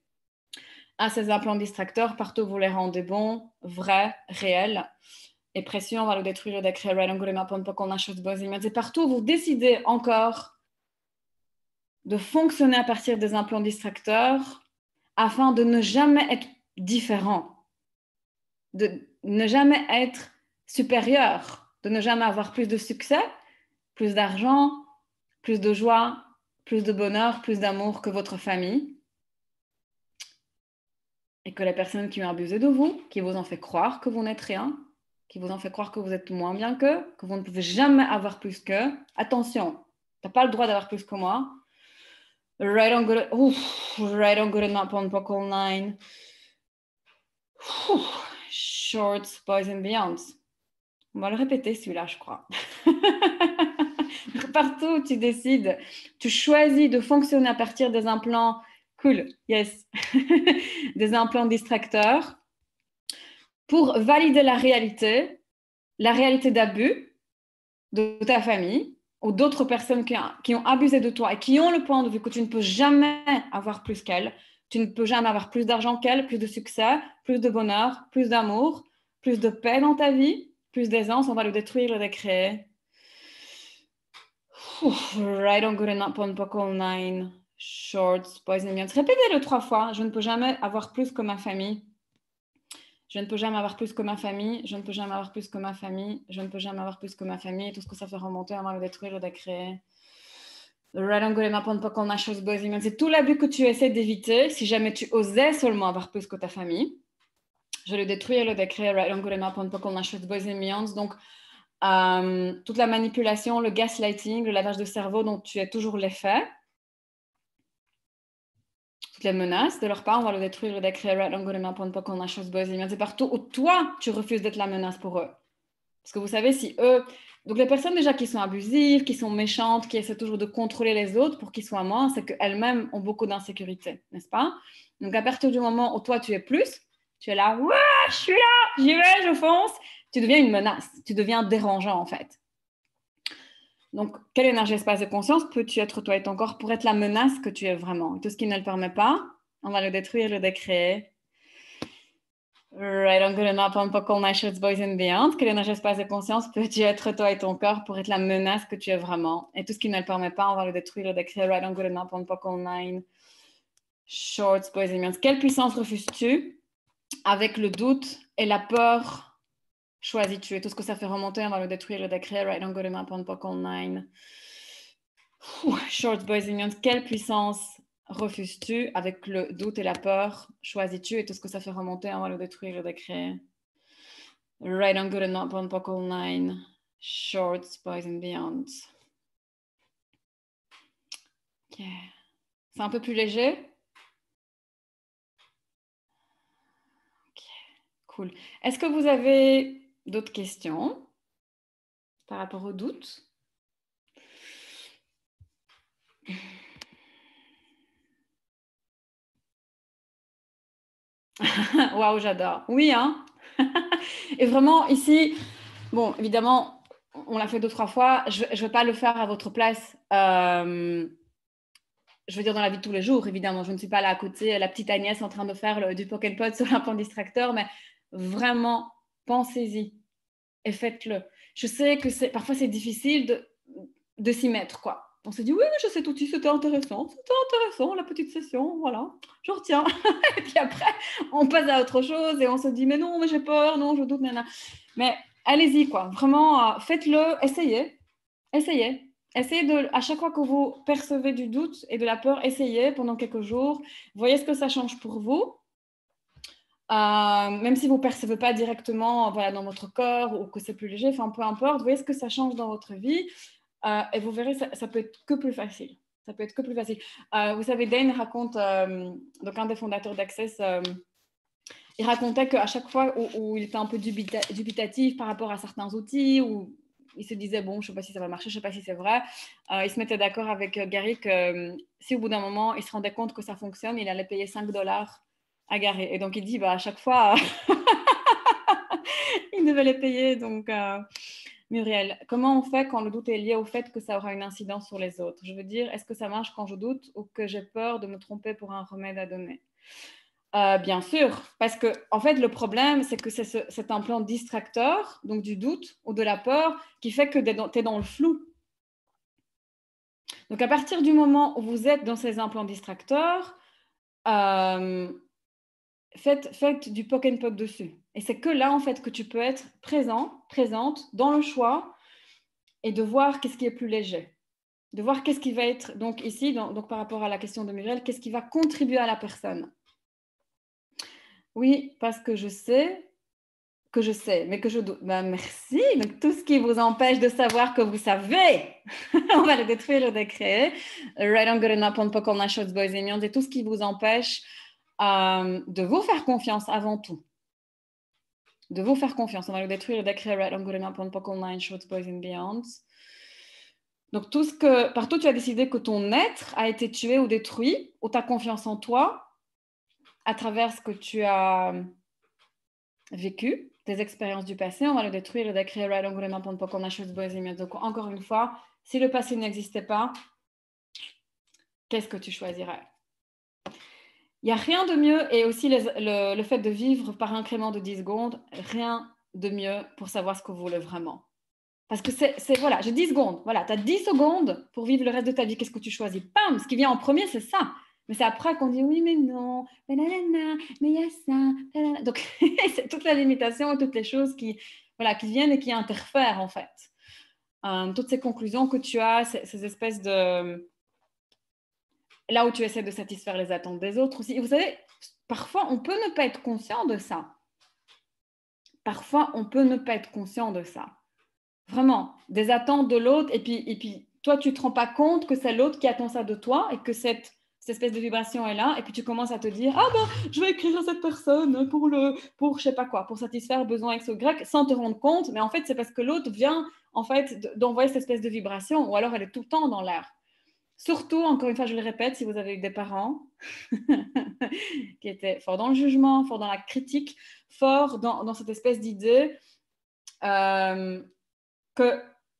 à ces implants distracteurs, partout vous les rendez bons, vrais, réels. Et précieux, on va le détruire, le décret. Right on good enough on Pockle 9, short, boys and beyond. Et partout, vous décidez encore de fonctionner à partir des implants distracteurs afin de ne jamais être différent, de ne jamais être supérieur, de ne jamais avoir plus de succès, plus d'argent, plus de joie, plus de bonheur, plus d'amour que votre famille. Et que les personnes qui ont abusé de vous, qui vous ont fait croire que vous n'êtes rien, qui vous ont fait croire que vous êtes moins bien qu'eux, que vous ne pouvez jamais avoir plus qu'eux, attention, tu n'as pas le droit d'avoir plus que moi. Right on good, right on good enough on Pockle 9. Shorts, boys and beyonds. On va le répéter celui-là, je crois. Partout où tu décides, tu choisis de fonctionner à partir des implants, cool, yes, des implants distracteurs pour valider la réalité d'abus de ta famille ou d'autres personnes qui ont abusé de toi et qui ont le point de vue que tu ne peux jamais avoir plus qu'elles, tu ne peux jamais avoir plus d'argent qu'elles, plus de succès, plus de bonheur, plus d'amour, plus de paix dans ta vie, plus d'aisance, on va le détruire, le décréer. Right on good enough on Pockle 9, shorts, boys and beyond. Répétez-le 3 fois, je ne peux jamais avoir plus que ma famille. Je ne peux jamais avoir plus que ma famille, je ne peux jamais avoir plus que ma famille, je ne peux jamais avoir plus que ma famille. Et tout ce que ça fait remonter, on va le détruire, le décréer. Right on good enough on Pockle 9, shorts, boys and beyond. C'est tout l'abus que tu essaies d'éviter si jamais tu osais seulement avoir plus que ta famille. Je le détruire, le décréer. Right on good enough on Pockle 9, shorts, boys and beyond. Donc, toute la manipulation, le gaslighting, le lavage de cerveau dont tu es toujours l'effet, toutes les menaces de leur part, on va le détruire, le décret, right on good enough on Pockle 9, shorts, boys and beyond. C'est partout où toi, tu refuses d'être la menace pour eux. Parce que vous savez, si eux... Donc les personnes déjà qui sont abusives, qui sont méchantes, qui essaient toujours de contrôler les autres pour qu'ils soient moins, c'est qu'elles-mêmes ont beaucoup d'insécurité, n'est-ce pas? Donc à partir du moment où toi, tu es plus, tu es là, ouais, je suis là, j'y vais, je fonce, tu deviens une menace, tu deviens dérangeant en fait. Donc, quelle énergie, espace et conscience peux-tu être toi et ton corps pour être la menace que tu es vraiment? Tout ce qui ne le permet pas, on va le détruire, le décréer. Right on good enough on Pockle 9, shorts, boys and beyond. Quelle énergie, espace et conscience peux-tu être toi et ton corps pour être la menace que tu es vraiment? Et tout ce qui ne le permet pas, on va le détruire, le décréer. Right on good enough on Pockle 9, shorts, boys and beyond. Quelle puissance refuses-tu avec le doute et la peur? Choisis-tu et tout ce que ça fait remonter, on va le détruire, le décréer. Right on good enough on Pockle 9. Short boys and beyond. Quelle puissance refuses-tu avec le doute et la peur? Choisis-tu et tout ce que ça fait remonter, on va le détruire, le décréer. Right on good enough on Pockle 9. Short boys and beyond. Okay. C'est un peu plus léger? Ok, cool. Est-ce que vous avez d'autres questions par rapport au doute? Waouh, j'adore. Oui, hein. Et vraiment, ici, bon, évidemment, on l'a fait 2-3 fois. Je ne vais pas le faire à votre place. Je veux dire, dans la vie de tous les jours, évidemment. Je ne suis pas là à côté, la petite Agnès en train de faire du pocket pot sur un plan distracteur, mais vraiment, pensez-y et faites-le. Je sais que parfois, c'est difficile de s'y mettre, quoi. On se dit, oui, je sais tout, c'était intéressant, la petite session, voilà, je retiens. Et puis après, on passe à autre chose et on se dit, mais non, mais j'ai peur, non, je doute, nana. Mais allez-y, quoi, vraiment, faites-le, essayez. Essayez à chaque fois que vous percevez du doute et de la peur, essayez pendant quelques jours, voyez ce que ça change pour vous. même si vous ne percevez pas directement voilà, dans votre corps ou que c'est plus léger, enfin peu importe, vous voyez ce que ça change dans votre vie et vous verrez, ça peut être que plus facile. Ça peut être que plus facile. Vous savez, Dane raconte, donc un des fondateurs d'Access, il racontait qu'à chaque fois où il était un peu dubitatif par rapport à certains outils, où il se disait, bon, je ne sais pas si ça va marcher, je ne sais pas si c'est vrai, il se mettait d'accord avec Gary que si au bout d'un moment, il se rendait compte que ça fonctionne, il allait payer $5 à Gary. Et donc, il dit, à chaque fois, il devait les payer. Donc, Muriel, comment on fait quand le doute est lié au fait que ça aura une incidence sur les autres? Je veux dire, est-ce que ça marche quand je doute ou que j'ai peur de me tromper pour un remède à donner? Bien sûr, parce que en fait, le problème, c'est que c'est un plan distracteur, donc du doute ou de la peur, qui fait que tu es dans le flou. Donc, à partir du moment où vous êtes dans ces implants distracteurs, faites du poke and pop dessus. Et c'est que là, en fait, que tu peux être présente dans le choix et de voir qu'est-ce qui est plus léger. De voir qu'est-ce qui va être, donc ici, donc par rapport à la question de Muriel, qu'est-ce qui va contribuer à la personne. Oui, parce que je sais, mais que je doute. Merci. Donc, tout ce qui vous empêche de savoir que vous savez, on va le détruire, le décréer. Right on good enough on poke on my shots, boys and girls, et tout ce qui vous empêche de vous faire confiance avant tout. De vous faire confiance. On va le détruire, le décréer. Right on good enough on poke on my shots, boys and beyond. Donc, tout ce que, partout tu as décidé que ton être a été tué ou détruit, ou ta confiance en toi, à travers ce que tu as vécu, tes expériences du passé, on va le détruire, le décrire, donc encore une fois, si le passé n'existait pas, qu'est-ce que tu choisirais? Il n'y a rien de mieux, et aussi le fait de vivre par incrément de 10 secondes, rien de mieux pour savoir ce que vous voulez vraiment. Parce que voilà, j'ai 10 secondes, voilà, tu as 10 secondes pour vivre le reste de ta vie, qu'est-ce que tu choisis? Pam, ce qui vient en premier, c'est ça. Mais c'est après qu'on dit oui, mais non, mais il y a ça. Donc, c'est toute la limitation et toutes les choses qui viennent et qui interfèrent, en fait. Toutes ces conclusions que tu as, ces espèces de... Là où tu essaies de satisfaire les attentes des autres aussi. Et vous savez, parfois, on peut ne pas être conscient de ça. Parfois, on peut ne pas être conscient de ça. Vraiment, des attentes de l'autre. Et puis, toi, tu ne te rends pas compte que c'est l'autre qui attend ça de toi et que cette espèce de vibration est là. Et puis, tu commences à te dire, ah ben, je vais écrire à cette personne pour je sais pas quoi, pour satisfaire besoin X ou Y, sans te rendre compte. Mais en fait, c'est parce que l'autre vient, en fait, d'envoyer cette espèce de vibration, ou alors elle est tout le temps dans l'air. Surtout, encore une fois, je le répète, si vous avez eu des parents qui étaient forts dans le jugement, forts dans la critique, forts dans cette espèce d'idée qu'il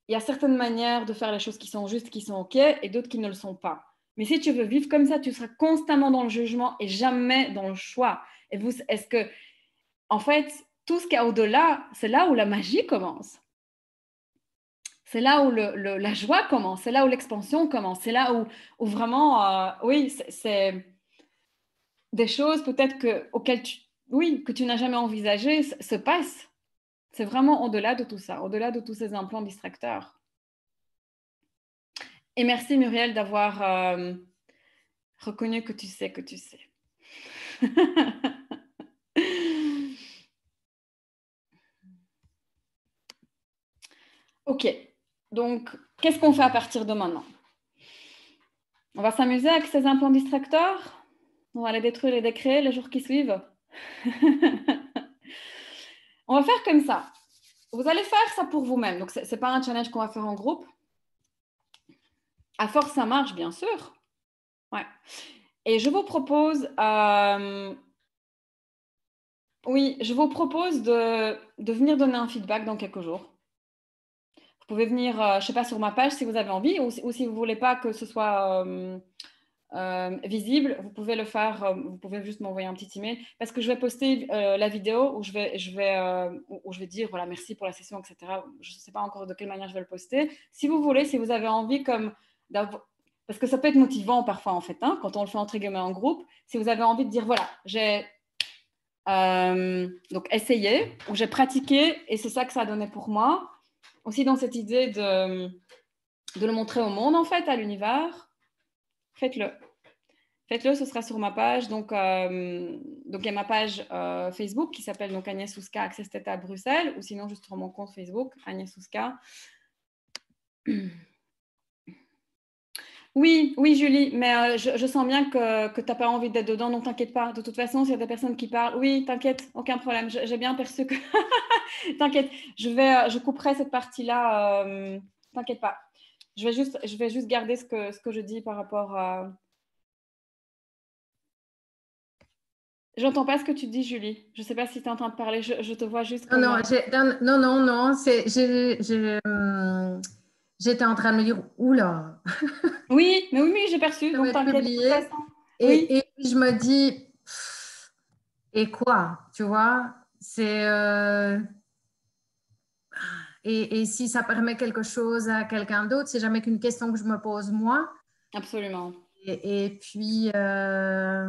y a certaines manières de faire les choses qui sont justes, qui sont OK, et d'autres qui ne le sont pas. Mais si tu veux vivre comme ça, tu seras constamment dans le jugement et jamais dans le choix. Et est-ce que, en fait, tout ce qu'il y a au-delà, c'est là où la magie commence. C'est là où la joie commence, c'est là où l'expansion commence, c'est là où vraiment, oui, c'est des choses peut-être auxquelles que tu n'as jamais envisagées se passent. C'est vraiment au-delà de tout ça, au-delà de tous ces implants distracteurs. Et merci Muriel d'avoir reconnu que tu sais que tu sais. Ok, donc qu'est-ce qu'on fait à partir de maintenant? On va s'amuser avec ces implants distracteurs? On va les détruire et les décréer les jours qui suivent. On va faire comme ça. Vous allez faire ça pour vous-même. Donc, ce n'est pas un challenge qu'on va faire en groupe. À force, ça marche, bien sûr. Ouais. Et je vous propose... oui, je vous propose de venir donner un feedback dans quelques jours. Vous pouvez venir, je ne sais pas, sur ma page si vous avez envie, ou si vous ne voulez pas que ce soit... visible, vous pouvez le faire, vous pouvez juste m'envoyer un petit email parce que je vais poster la vidéo où je vais dire voilà, merci pour la session, etc. Je ne sais pas encore de quelle manière je vais le poster. Si vous voulez, si vous avez envie parce que ça peut être motivant parfois en fait, hein, quand on le fait entre guillemets en groupe, si vous avez envie de dire voilà, j'ai donc essayé ou j'ai pratiqué et c'est ça que ça a donné pour moi. Aussi dans cette idée de le montrer au monde en fait, à l'univers. Faites-le. faites-le, ce sera sur ma page. Donc il y a ma page Facebook qui s'appelle donc Agnès Souska Access Theta Bruxelles, ou sinon juste sur mon compte Facebook, Agnès Souska. Oui, oui, Julie, mais je sens bien que tu n'as pas envie d'être dedans, donc t'inquiète pas. De toute façon, s'il y a des personnes qui parlent, oui, t'inquiète, aucun problème. J'ai bien perçu que... T'inquiète, je couperai cette partie-là. T'inquiète pas. Je vais juste garder ce que je dis par rapport à... J'entends pas ce que tu dis, Julie. Je sais pas si tu es en train de parler. Je te vois juste Non, comme... non, j'étais en train de me dire, oula, Oui, mais oui, j'ai perçu, ça va donc être t'inquiète. De toute publié. façon, oui, Et je me dis, et quoi, tu vois, et si ça permet quelque chose à quelqu'un d'autre, c'est jamais qu'une question que je me pose moi. absolument. Et puis, je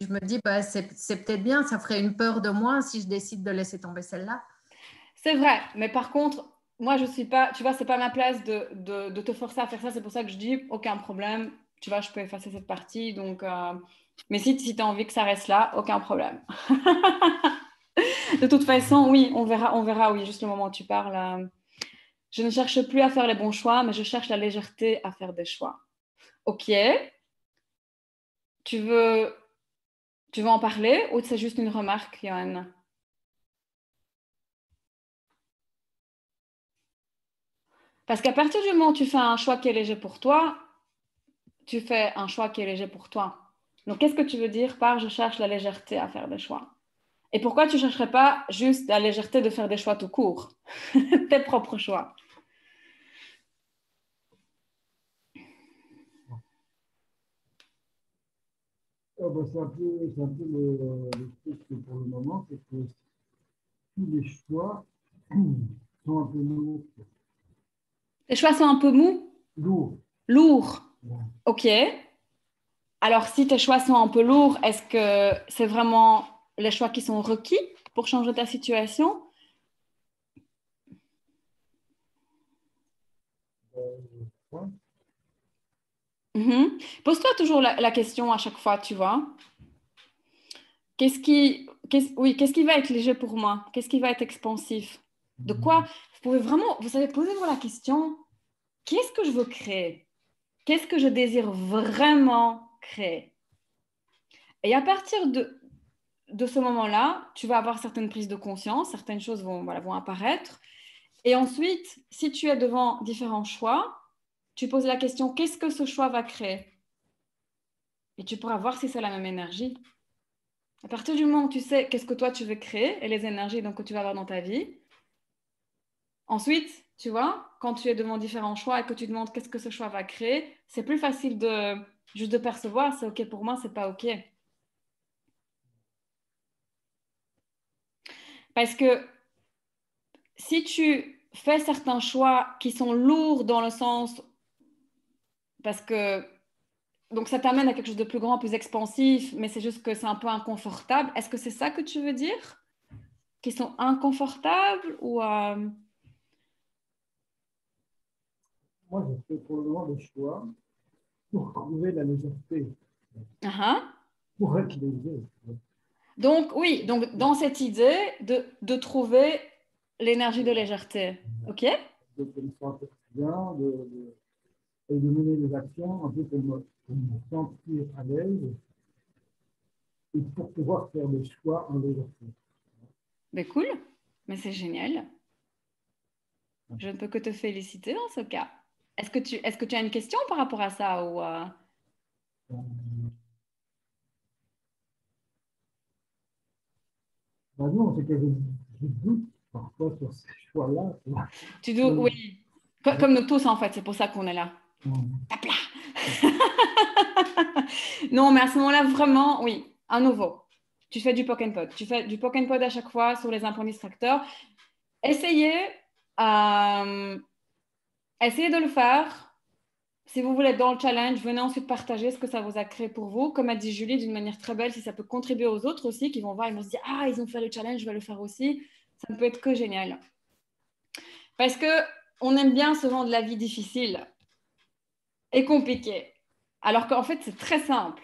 me dis, bah, c'est peut-être bien, ça ferait une peur de moi si je décide de laisser tomber celle-là. C'est vrai, mais par contre, moi, je suis pas, tu vois, c'est pas ma place de te forcer à faire ça. C'est pour ça que je dis, aucun problème, tu vois, je peux effacer cette partie. Donc, mais si tu as envie que ça reste là, aucun problème. De toute façon, oui, on verra, oui, juste le moment où tu parles. Je ne cherche plus à faire les bons choix, mais je cherche la légèreté à faire des choix. Ok, tu veux, tu veux en parler ou c'est juste une remarque, Johan? Parce qu'à partir du moment où tu fais un choix qui est léger pour toi, tu fais un choix qui est léger pour toi. Donc, qu'est-ce que tu veux dire par je cherche la légèreté à faire des choix? Et pourquoi tu ne chercherais pas juste la légèreté de faire des choix tout court? Tes propres choix. Ben, c'est un peu le truc que pour le moment, c'est que tous les choix sont un peu lourds. Tes choix sont un peu mous, Lourds. lourds. Ouais. Ok. Alors, si tes choix sont un peu lourds, est-ce que c'est vraiment les choix qui sont requis pour changer ta situation? Ouais. Mhm. Pose-toi toujours la question à chaque fois, tu vois. Qu'est-ce qui va être léger pour moi? Qu'est-ce qui va être expansif? De quoi? Vous pouvez vraiment, vous savez, posez-vous la question, qu'est-ce que je veux créer? Qu'est-ce que je désire vraiment créer? Et à partir de ce moment-là, tu vas avoir certaines prises de conscience, certaines choses vont, voilà, vont apparaître. Et ensuite, si tu es devant différents choix, tu poses la question, qu'est-ce que ce choix va créer? Et tu pourras voir si c'est la même énergie. À partir du moment où tu sais qu'est-ce que toi tu veux créer et les énergies donc, que tu vas avoir dans ta vie, ensuite, tu vois, quand tu es devant différents choix et que tu demandes qu'est-ce que ce choix va créer, c'est plus facile de juste de percevoir, c'est OK pour moi, c'est pas OK. Parce que si tu fais certains choix qui sont lourds dans le sens, parce que donc ça t'amène à quelque chose de plus grand, plus expansif, mais c'est juste que c'est un peu inconfortable. Est-ce que c'est ça que tu veux dire? Qu'ils sont inconfortables ou Moi, je fais pour le moment des choix pour trouver la légèreté, uh-huh. pour être léger. Donc oui, donc dans cette idée de trouver l'énergie de légèreté, ok? De me sentir bien, et de mener des actions un peu pour me sentir à l'aise et pour pouvoir faire des choix en légèreté. Ben cool, mais c'est génial. Je ne peux que te féliciter dans ce cas. Est-ce que tu as une question par rapport à ça ou Euh, Ben non, c'est que je doute parfois sur ces choix-là. Tu vois. tu dois, Donc, oui, comme nous tous en fait, c'est pour ça qu'on est là. Hop là. Non, mais à ce moment-là, vraiment, oui, à nouveau, tu fais du poke and pod. Tu fais du poke and pod à chaque fois sur les implants distracteurs. Essayez, euh, essayez de le faire. Si vous voulez être dans le challenge, venez ensuite partager ce que ça vous a créé pour vous. Comme a dit Julie, d'une manière très belle, si ça peut contribuer aux autres aussi, qui vont voir, ils vont se dire, ah, ils ont fait le challenge, je vais le faire aussi. Ça ne peut être que génial. Parce que on aime bien se rendre la vie difficile et compliquée. Alors qu'en fait, c'est très simple.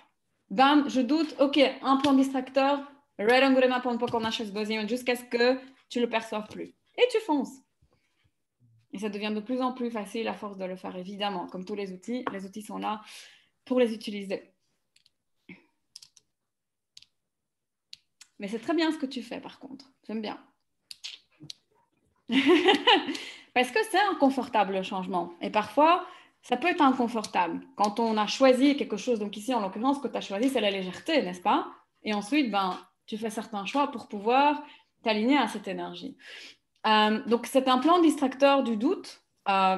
Bam, je doute, ok, un plan distracteur, jusqu'à ce que tu le perçoives plus. Et tu fonces. Et ça devient de plus en plus facile à force de le faire, évidemment. Comme tous les outils sont là pour les utiliser. Mais c'est très bien ce que tu fais, par contre. J'aime bien. Parce que c'est inconfortable, le changement. Et parfois, ça peut être inconfortable. Quand on a choisi quelque chose, donc ici, en l'occurrence, ce que tu as choisi, c'est la légèreté, n'est-ce pas? Et ensuite, tu fais certains choix pour pouvoir t'aligner à cette énergie. Donc, c'est un plan distracteur du doute.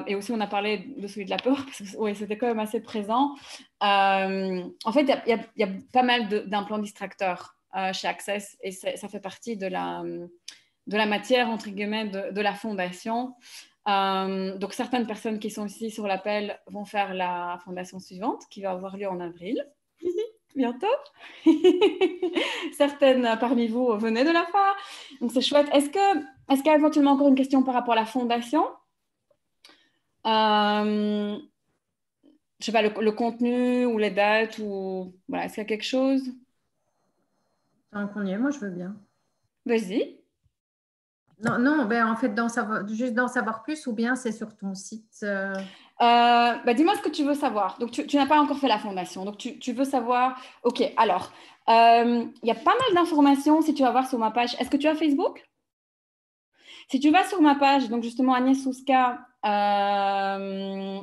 Et aussi, on a parlé de celui de la peur, parce que oui, c'était quand même assez présent. En fait, il y a pas mal d'implants distracteurs chez Access, et ça fait partie de la matière, entre guillemets, de la fondation. Donc, certaines personnes qui sont ici sur l'appel vont faire la fondation suivante, qui va avoir lieu en avril. Bientôt. Certaines parmi vous venaient de la faire. Donc, c'est chouette. Est-ce qu'il y a éventuellement encore une question par rapport à la fondation? Je ne sais pas, le contenu ou les dates ou... Voilà, est-ce qu'il y a quelque chose? Tant qu'on y est, moi, je veux bien. Vas-y. Non, ben, en fait, juste d'en savoir plus ou bien c'est sur ton site. Dis-moi ce que tu veux savoir. Donc, tu n'as pas encore fait la fondation. Donc, tu veux savoir... OK, alors, il y a pas mal d'informations si tu vas voir sur ma page. Est-ce que tu as Facebook? Si tu vas sur ma page, donc justement Agnès Souska,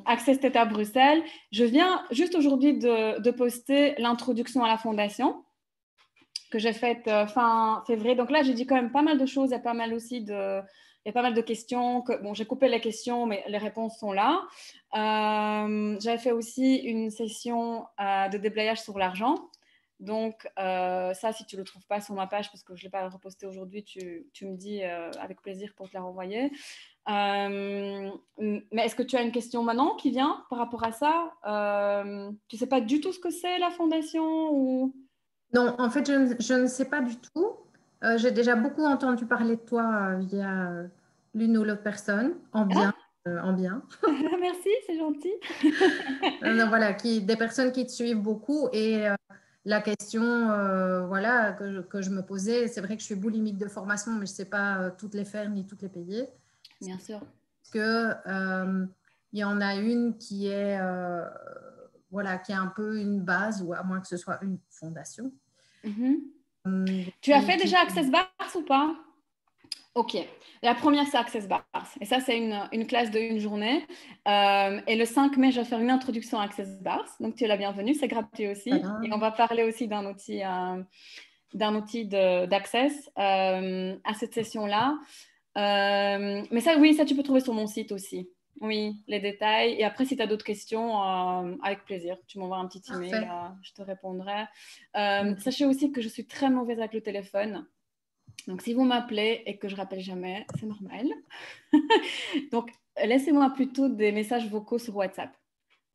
Access Theta Bruxelles, je viens juste aujourd'hui de poster l'introduction à la fondation que j'ai faite fin février. Donc là, j'ai dit quand même pas mal de choses. Il y a pas mal aussi il y a pas mal de questions. Bon, j'ai coupé les questions, mais les réponses sont là. J'avais fait aussi une session de déblayage sur l'argent. Donc, ça, si tu ne le trouves pas sur ma page, parce que je ne l'ai pas reposté aujourd'hui, tu me dis avec plaisir pour te la renvoyer. Mais est-ce que tu as une question maintenant qui vient par rapport à ça? Tu ne sais pas du tout ce que c'est la fondation ou... Non, en fait, je ne sais pas du tout. J'ai déjà beaucoup entendu parler de toi via l'une ou l'autre personne, en bien. En bien. Merci, c'est gentil. Non, voilà, des personnes qui te suivent beaucoup et la question voilà, que je me posais, c'est vrai que je suis boulimique de formation, mais je ne sais pas toutes les faire ni toutes les payer. Bien sûr. Parce que il y en a une qui est voilà, qui est un peu une base, ou à moins que ce soit une fondation. Tu as fait déjà Access Bars ou pas? Ok. La première, c'est Access Bars. Et ça, c'est une classe de une journée. Et le 5 mai, je vais faire une introduction à Access Bars. Donc, tu es la bienvenue. C'est gratuit aussi. Et on va parler aussi d'un outil d'Access à cette session-là. Mais ça, oui, ça, tu peux trouver sur mon site aussi. Oui, les détails. Et après, si tu as d'autres questions, avec plaisir, tu m'envoies un petit email, je te répondrai. Sachez aussi que je suis très mauvaise avec le téléphone. Donc, si vous m'appelez et que je ne rappelle jamais, c'est normal. Donc, laissez-moi plutôt des messages vocaux sur WhatsApp.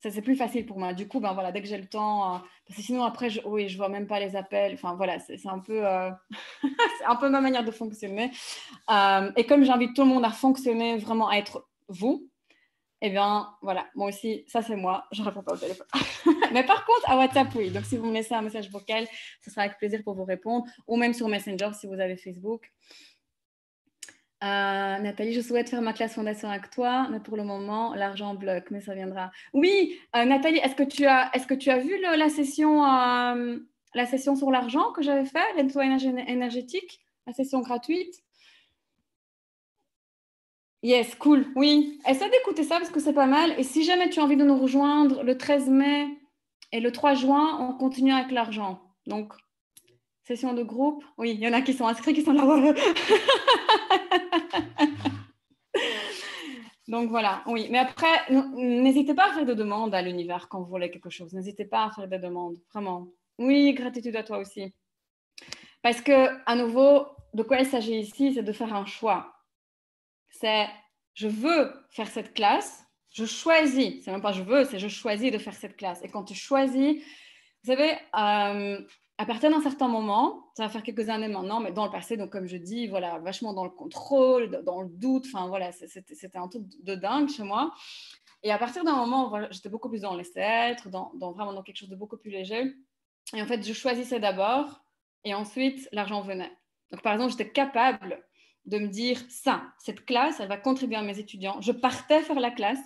Ça, c'est plus facile pour moi. Du coup, voilà, dès que j'ai le temps, parce que sinon, après, je ne vois même pas les appels. Enfin, voilà, c'est un peu, c'est un peu ma manière de fonctionner. Et comme j'invite tout le monde à fonctionner, vraiment à être vous, eh bien, voilà, moi aussi, ça, c'est moi. Je ne réponds pas au téléphone. Mais par contre, à WhatsApp, oui. Donc, si vous me laissez un message vocal, ce sera avec plaisir pour vous répondre. Ou même sur Messenger, si vous avez Facebook. Nathalie, je souhaite faire ma classe fondation avec toi, mais pour le moment, l'argent bloque, mais ça viendra. Oui, Nathalie, est-ce que tu as vu la session sur l'argent que j'avais fait, le nettoyage énergétique, la session gratuite? Yes, cool, oui. Essaie d'écouter ça parce que c'est pas mal. Et si jamais tu as envie de nous rejoindre le 13 mai et le 3 juin, on continue avec l'argent. Donc, session de groupe. Oui, il y en a qui sont inscrits, qui sont là. Donc voilà, oui. Mais après, n'hésitez pas à faire des demandes à l'univers quand vous voulez quelque chose. N'hésitez pas à faire des demandes, vraiment. Oui, gratitude à toi aussi. Parce que, à nouveau, de quoi il s'agit ici, c'est de faire un choix. C'est, je veux faire cette classe, je choisis. C'est même pas je veux, c'est je choisis de faire cette classe. Et quand tu choisis, vous savez, à partir d'un certain moment, ça va faire quelques années maintenant, mais dans le passé, donc comme je dis, voilà, vachement dans le contrôle, dans le doute, enfin voilà, c'était un truc de dingue chez moi. Et à partir d'un moment, voilà, j'étais beaucoup plus dans laisser-être, vraiment dans quelque chose de beaucoup plus léger. Et en fait, je choisissais d'abord et ensuite, l'argent venait. Donc, par exemple, j'étais capable de me dire, ça, cette classe, elle va contribuer à mes étudiants. Je partais faire la classe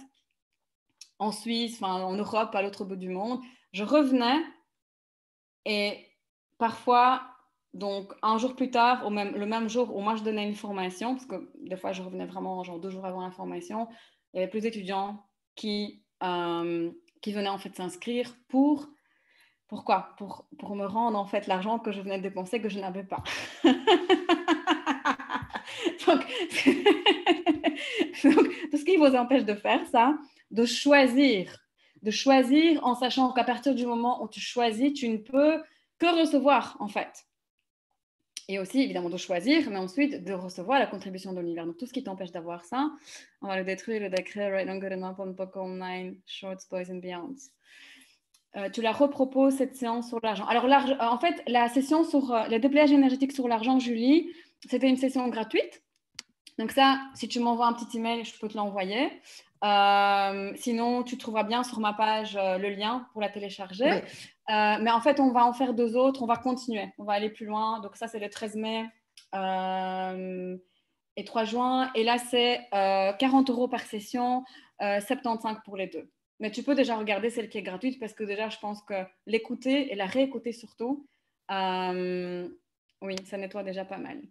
en Suisse, enfin, en Europe, à l'autre bout du monde. Je revenais et parfois, donc un jour plus tard, le même jour où moi je donnais une formation, parce que des fois je revenais vraiment genre 2 jours avant la formation, il y avait plus d'étudiants qui venaient en fait s'inscrire pourquoi pour me rendre en fait l'argent que je venais de dépenser que je n'avais pas. donc, tout ce qui vous empêche de faire ça, de choisir en sachant qu'à partir du moment où tu choisis, tu ne peux que recevoir en fait. Et aussi évidemment de choisir, mais ensuite de recevoir la contribution de l'univers. Donc tout ce qui t'empêche d'avoir ça, on va le détruire, le décret Right on Good Enough on Poco Online, Shorts, Boys and Beyonds. Tu la reproposes cette séance sur l'argent. Alors en fait, la session sur les déblayages énergétiques sur l'argent, Julie, c'était une session gratuite. Donc ça, si tu m'envoies un petit email, je peux te l'envoyer. Sinon, tu trouveras bien sur ma page le lien pour la télécharger. Oui. Mais en fait, on va en faire 2 autres. On va continuer. On va aller plus loin. Donc ça, c'est le 13 mai et 3 juin. Et là, c'est 40 € par session, 75 pour les 2. Mais tu peux déjà regarder celle qui est gratuite parce que déjà, je pense que l'écouter et la réécouter surtout, oui, ça nettoie déjà pas mal.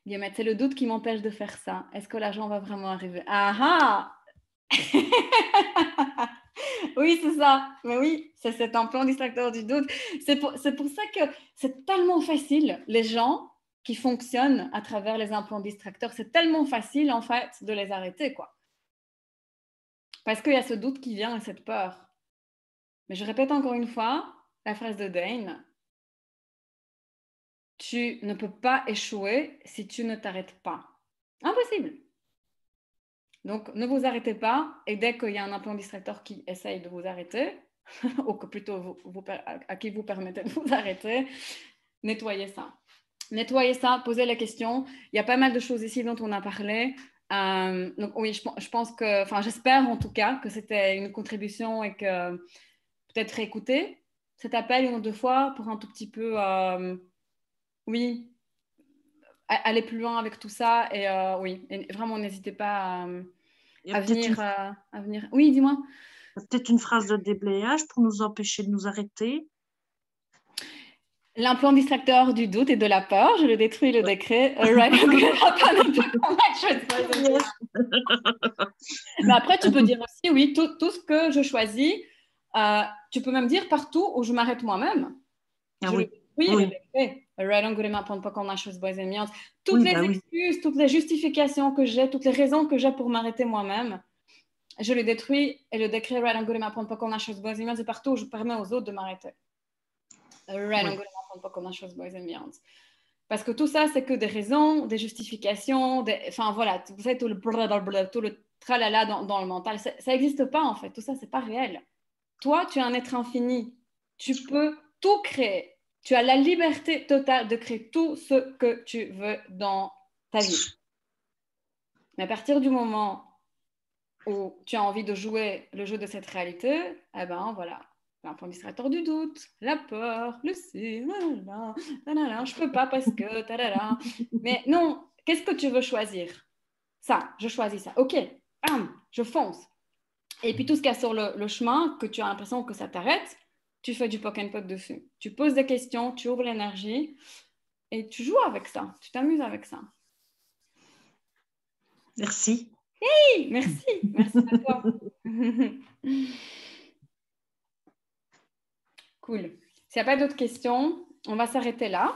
Guillemette, c'est le doute qui m'empêche de faire ça. Est-ce que l'argent va vraiment arriver? Ah ah Oui, c'est ça. Mais oui, c'est un plan distracteur du doute. C'est pour ça que c'est tellement facile, les gens qui fonctionnent à travers les implants distracteurs, c'est tellement facile en fait de les arrêter, quoi. Parce qu'il y a ce doute qui vient et cette peur. Mais je répète encore une fois la phrase de Dane. Tu ne peux pas échouer si tu ne t'arrêtes pas. Impossible. Donc, ne vous arrêtez pas. Et dès qu'il y a un implant distracteur qui essaye de vous arrêter, ou que plutôt à qui vous permettez de vous arrêter, nettoyez ça. Nettoyez ça, posez les questions. Il y a pas mal de choses ici dont on a parlé. Donc oui, je pense que, enfin j'espère en tout cas que c'était une contribution et que peut-être réécouter cet appel 1 ou 2 fois pour un tout petit peu, oui, aller plus loin avec tout ça. Et oui, et vraiment n'hésitez pas à venir. Oui, dis-moi. Peut-être une phrase de déblayage pour nous empêcher de nous arrêter. L'implant distracteur du doute et de la peur, je le détruis, le décret. Mais après, tu peux dire aussi, oui, tout ce que je choisis, tu peux même dire partout où je m'arrête moi-même. Ah oui. Oui, le décret. Right on good enough on Poco Nations Boys and Beyonds. Toutes les excuses, toutes les justifications que j'ai, toutes les raisons que j'ai pour m'arrêter moi-même, je le détruis et le décret Right on good enough on Poco Nations Boys and Beyonds, c'est partout où je permets aux autres de m'arrêter. Right on good enough on Poco Nations Boys and Beyonds. Parce que tout ça, c'est que des raisons, des justifications, enfin voilà, vous savez, tout le tralala dans le mental, ça n'existe pas en fait, tout ça, c'est pas réel. Toi, tu es un être infini, tu peux tout créer, tu as la liberté totale de créer tout ce que tu veux dans ta vie. Mais à partir du moment où tu as envie de jouer le jeu de cette réalité, eh ben voilà, l'implant distracteur du doute, la peur, le si, je peux pas parce que, talala. Mais non, qu'est-ce que tu veux choisir? Ça, je choisis ça. Ok, bam, je fonce. Et puis tout ce qu'il y a sur le chemin, que tu as l'impression que ça t'arrête, tu fais du poke and pop dessus. Tu poses des questions, tu ouvres l'énergie et tu joues avec ça, tu t'amuses avec ça. Merci. Hey, merci à toi. Cool. S'il n'y a pas d'autres questions, on va s'arrêter là.